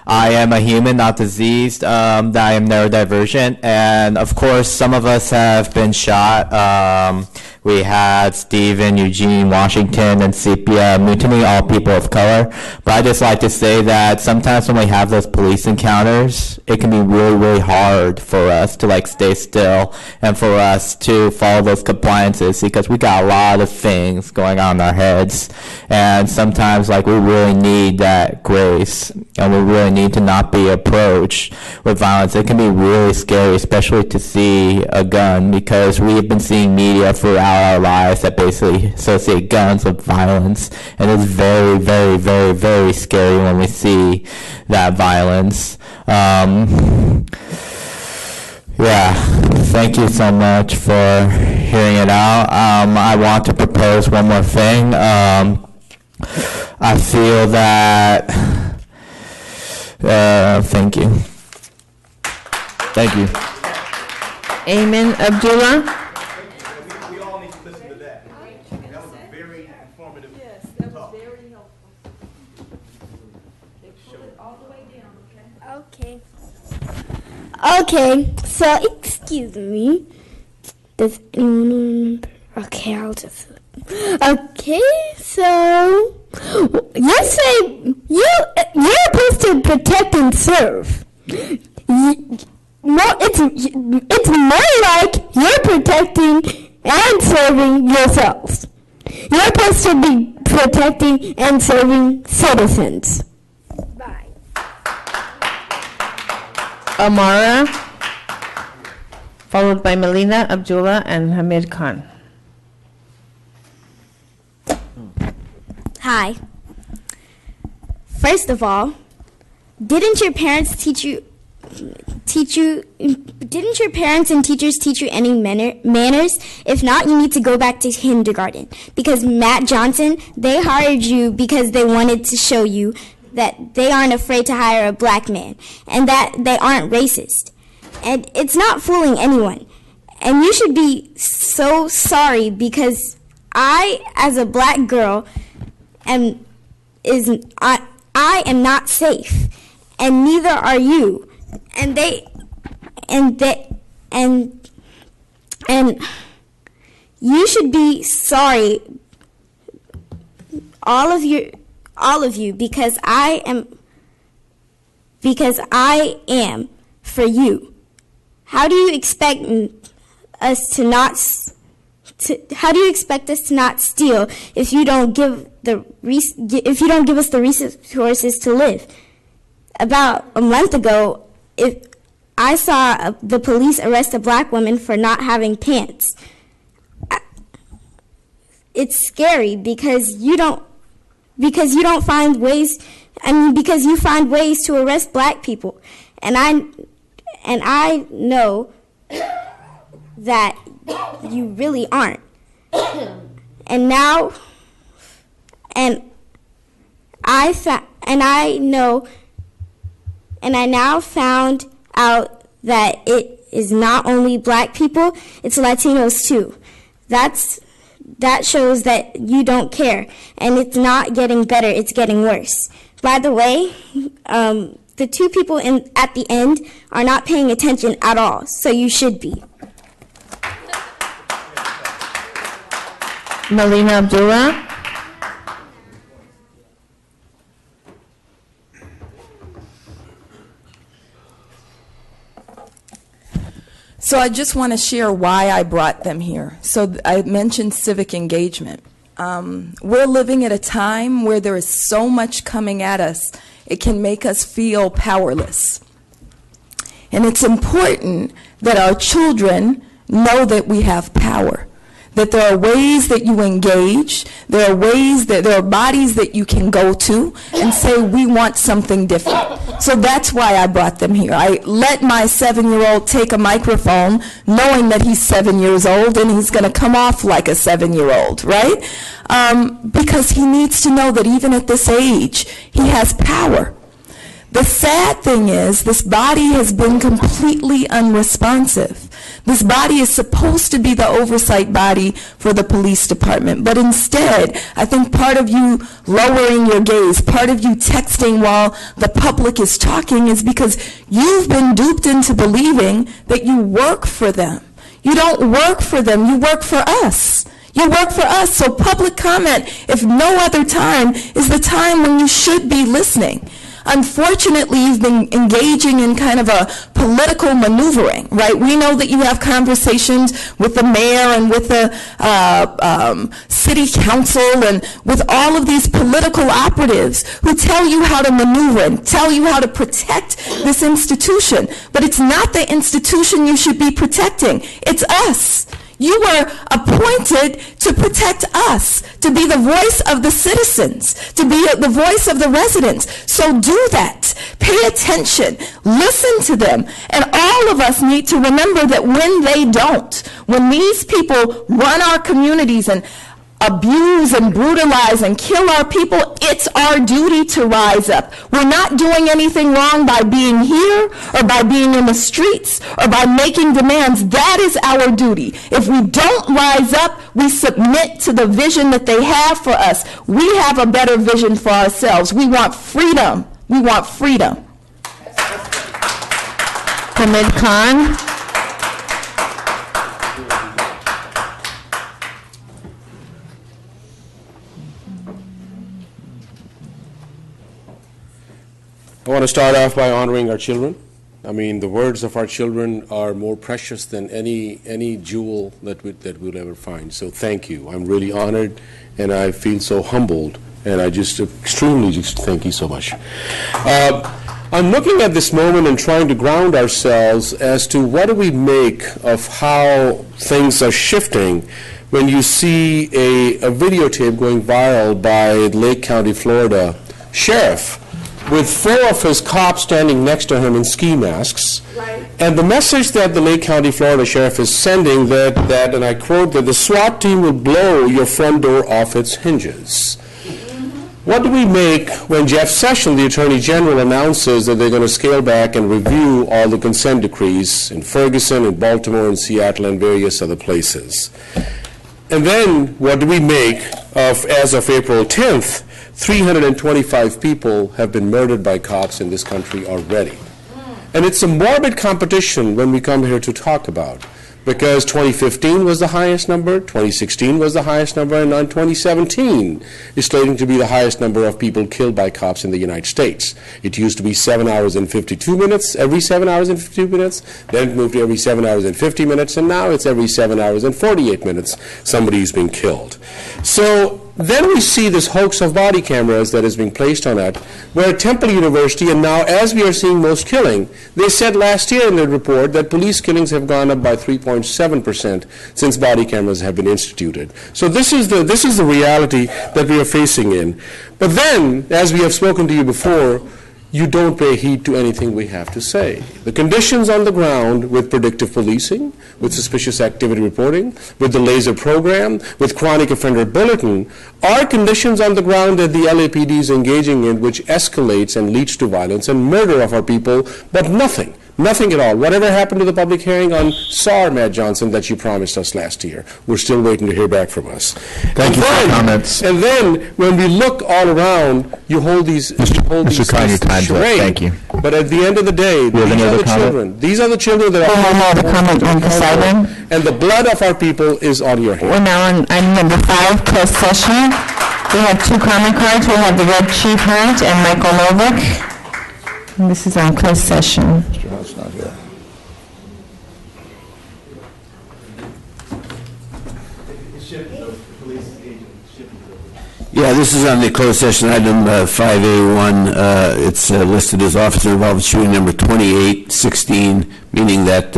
I am a human, not diseased. That I am neurodivergent, and of course, some of us have been shot. We had Stephen, Eugene, Washington, and Sepia, mutiny, all people of color. But I just like to say that sometimes when we have those police encounters, it can be really, really hard for us to stay still and for us to follow those compliances because we got a lot of things going on in our heads. And sometimes we really need that grace, and we really need to not be approached with violence. It can be really scary, especially to see a gun, because we have been seeing media throughout our lives that basically associate guns with violence, and it's very, very, very, very scary when we see that violence. Yeah, thank you so much for hearing it out. I want to propose one more thing. I feel that, thank you. Thank you. Amen. Abdullah? We all need to listen to that. That was a very informative talk. Yes, that was very helpful. Pull it all the way down, okay? Okay, so excuse me. Does anyone remember? Okay, I'll just. Okay, so you say you're supposed to protect and serve. It's more like you're protecting and serving yourselves. You're supposed to be protecting and serving citizens. Bye. Amara, followed by Melina, Abdullah, and Hamid Khan. Hi. First of all, didn't your parents didn't your parents and teachers teach you any manners? If not, you need to go back to kindergarten. Because Matt Johnson, they hired you because they wanted to show you that they aren't afraid to hire a black man and that they aren't racist. And it's not fooling anyone. And you should be so sorry because I, as a black girl, I am not safe, and neither are you. And you should be sorry, all of you, because I because I am for you. How do you expect us to not steal if you don't give us the resources to live? About a month ago, I saw the police arrest a black woman for not having pants. It's scary because you find ways to arrest black people, and I know that you really aren't. And I now found out that it is not only black people, it's Latinos too. That shows that you don't care, and it's not getting better, it's getting worse. By the way, the two people at the end are not paying attention at all, so you should be. Melina Abdullah. So I just want to share why I brought them here. So I mentioned civic engagement. We're living at a time where there is so much coming at us, it can make us feel powerless. And it's important that our children know that we have power, that there are ways that you engage, there are bodies that you can go to and say, we want something different. So that's why I brought them here. I let my 7-year-old take a microphone knowing that he's 7 years old and he's going to come off like a 7-year-old, right? Because he needs to know that even at this age, he has power. The sad thing is, this body has been completely unresponsive. This body is supposed to be the oversight body for the police department, but instead, I think part of you lowering your gaze, part of you texting while the public is talking is because you've been duped into believing that you work for them. You don't work for them, you work for us. You work for us, so public comment, if no other time, is the time when you should be listening. Unfortunately, you've been engaging in kind of a political maneuvering, right? We know that you have conversations with the mayor and with the city council and with all of these political operatives who tell you how to maneuver and tell you how to protect this institution. But it's not the institution you should be protecting. It's us. You were appointed to protect us, to be the voice of the citizens, to be the voice of the residents. So do that. Pay attention. Listen to them. And all of us need to remember that when they don't, when these people run our communities and abuse and brutalize and kill our people, it's our duty to rise up. We're not doing anything wrong by being here or by being in the streets or by making demands. That is our duty. If we don't rise up, we submit to the vision that they have for us. We have a better vision for ourselves. We want freedom. We want freedom. Hamid Khan. I want to start off by honoring our children. I mean, the words of our children are more precious than any jewel that we'll ever find. So thank you. I'm really honored, and I feel so humbled, and I just extremely just thank you so much. I'm looking at this moment and trying to ground ourselves as to what do we make of how things are shifting when you see a videotape going viral by Lake County, Florida sheriff, with 4 of his cops standing next to him in ski masks. Right. And the message that the Lake County, Florida sheriff is sending that, and I quote, that the SWAT team will blow your front door off its hinges. What do we make when Jeff Sessions, the Attorney General, announces that they're going to scale back and review all the consent decrees in Ferguson, in Baltimore, in Seattle, and various other places? And then what do we make of, as of April 10th, 325 people have been murdered by cops in this country already. And it's a morbid competition when we come here to talk about. because 2015 was the highest number, 2016 was the highest number, and now 2017 is slating to be the highest number of people killed by cops in the United States. It used to be 7 hours and 52 minutes, every 7 hours and 52 minutes, then it moved to every 7 hours and 50 minutes, and now it's every 7 hours and 48 minutes somebody's being killed. So then we see this hoax of body cameras that is being placed on it, where Temple University, and now as we are seeing most killing, they said last year in their report that police killings have gone up by 3.7% since body cameras have been instituted. So this is the reality that we are facing in. But then, as we have spoken to you before, you don't pay heed to anything we have to say. The conditions on the ground with predictive policing, with suspicious activity reporting, with the laser program, with chronic offender bulletin, are conditions on the ground that the LAPD is engaging in which escalates and leads to violence and murder of our people, but nothing at all. Whatever happened to the public hearing on SAR, Matt Johnson, that you promised us last year? We're still waiting to hear back from us. Thank you for your comments. And then, when we look all around, you hold these Mr. Khan, your time's up. Thank you. But at the end of the day, these are the children. These are the children that are comment on this item. And the blood of our people is on your hands. We're now on item number 5, closed session. We have 2 comment cards. We have the Red Chief Hunt and Michael Novick. And this is on closed session. Mr. Hunt's not here. Yeah, this is on the closed session item 5A1. It's listed as officer involved shooting number 2816, meaning that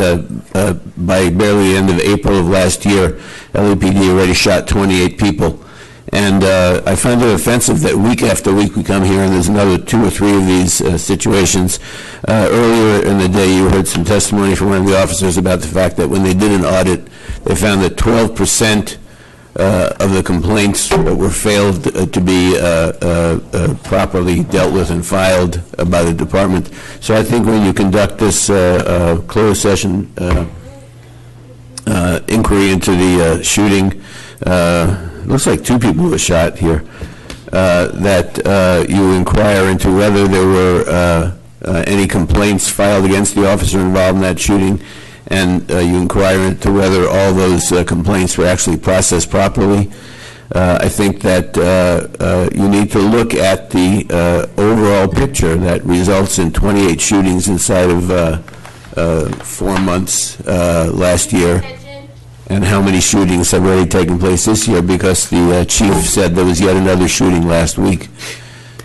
by barely the end of April of last year, LAPD already shot 28 people. And I find it offensive that week after week we come here and there's another 2 or 3 of these situations. Earlier in the day you heard some testimony from one of the officers about the fact that when they did an audit, they found that 12% of the complaints were failed to be properly dealt with and filed by the department. So I think when you conduct this closed session inquiry into the shooting, looks like 2 people were shot here, that you inquire into whether there were any complaints filed against the officer involved in that shooting, and you inquire into whether all those complaints were actually processed properly. I think that you need to look at the overall picture that results in 28 shootings inside of 4 months last year, and how many shootings have already taken place this year, because the chief said there was yet another shooting last week.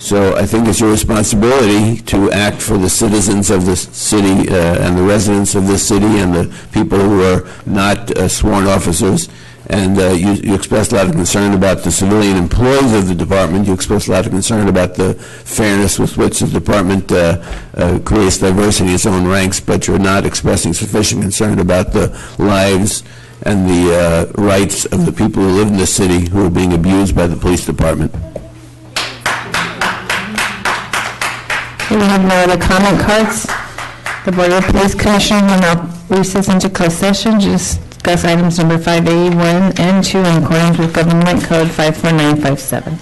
So I think it's your responsibility to act for the citizens of the city and the residents of this city and the people who are not sworn officers. And you expressed a lot of concern about the civilian employees of the department. You expressed a lot of concern about the fairness with which the department creates diversity in its own ranks, but you're not expressing sufficient concern about the lives and the rights of the people who live in this city who are being abused by the police department. We have no other comment cards. The Board of Police Commissioners will now recess into closed session to discuss items number 5A, 1, and 2 in accordance with Government Code 54957.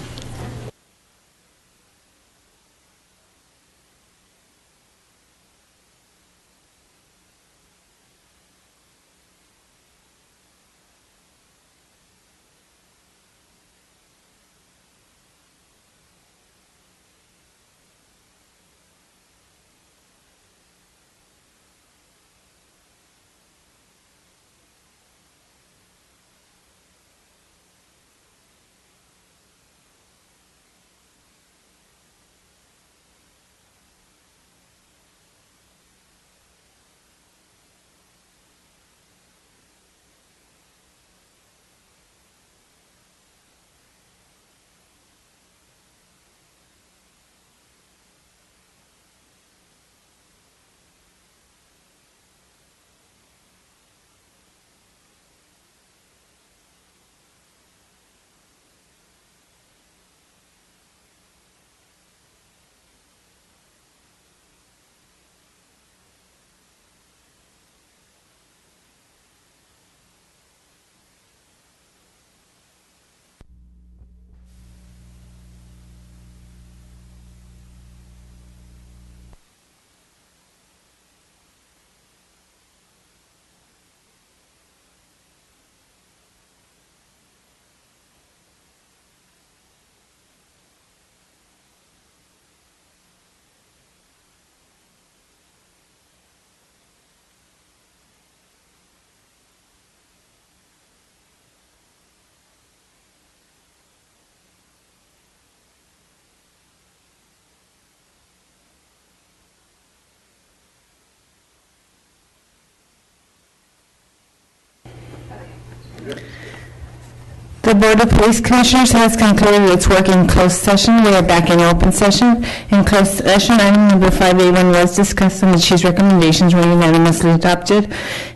The Board of Police Commissioners has concluded its work in closed session. We are back in open session. In closed session, item number 5A1 was discussed and the chief's recommendations were unanimously adopted.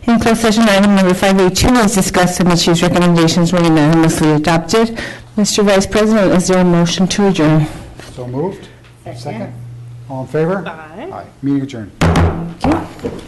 In closed session, item number 5A2 was discussed and the chief's recommendations were unanimously adopted. Mr. Vice President, is there a motion to adjourn? So moved. Second. All in favor? Aye. Aye. Meeting adjourned. Thank you.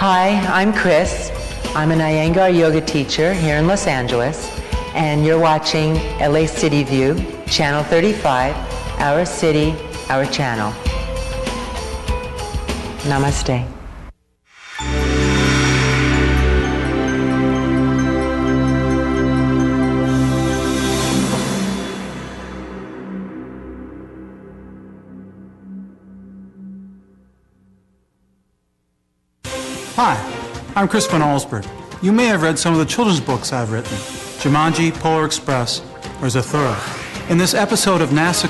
Hi, I'm Chris. I'm an Iyengar yoga teacher here in Los Angeles, and you're watching LA City View, Channel 35, Our City, Our Channel. Namaste. Hi, I'm Chris Van Allsburg. You may have read some of the children's books I've written, Jumanji, Polar Express, or Zathura. In this episode of NASA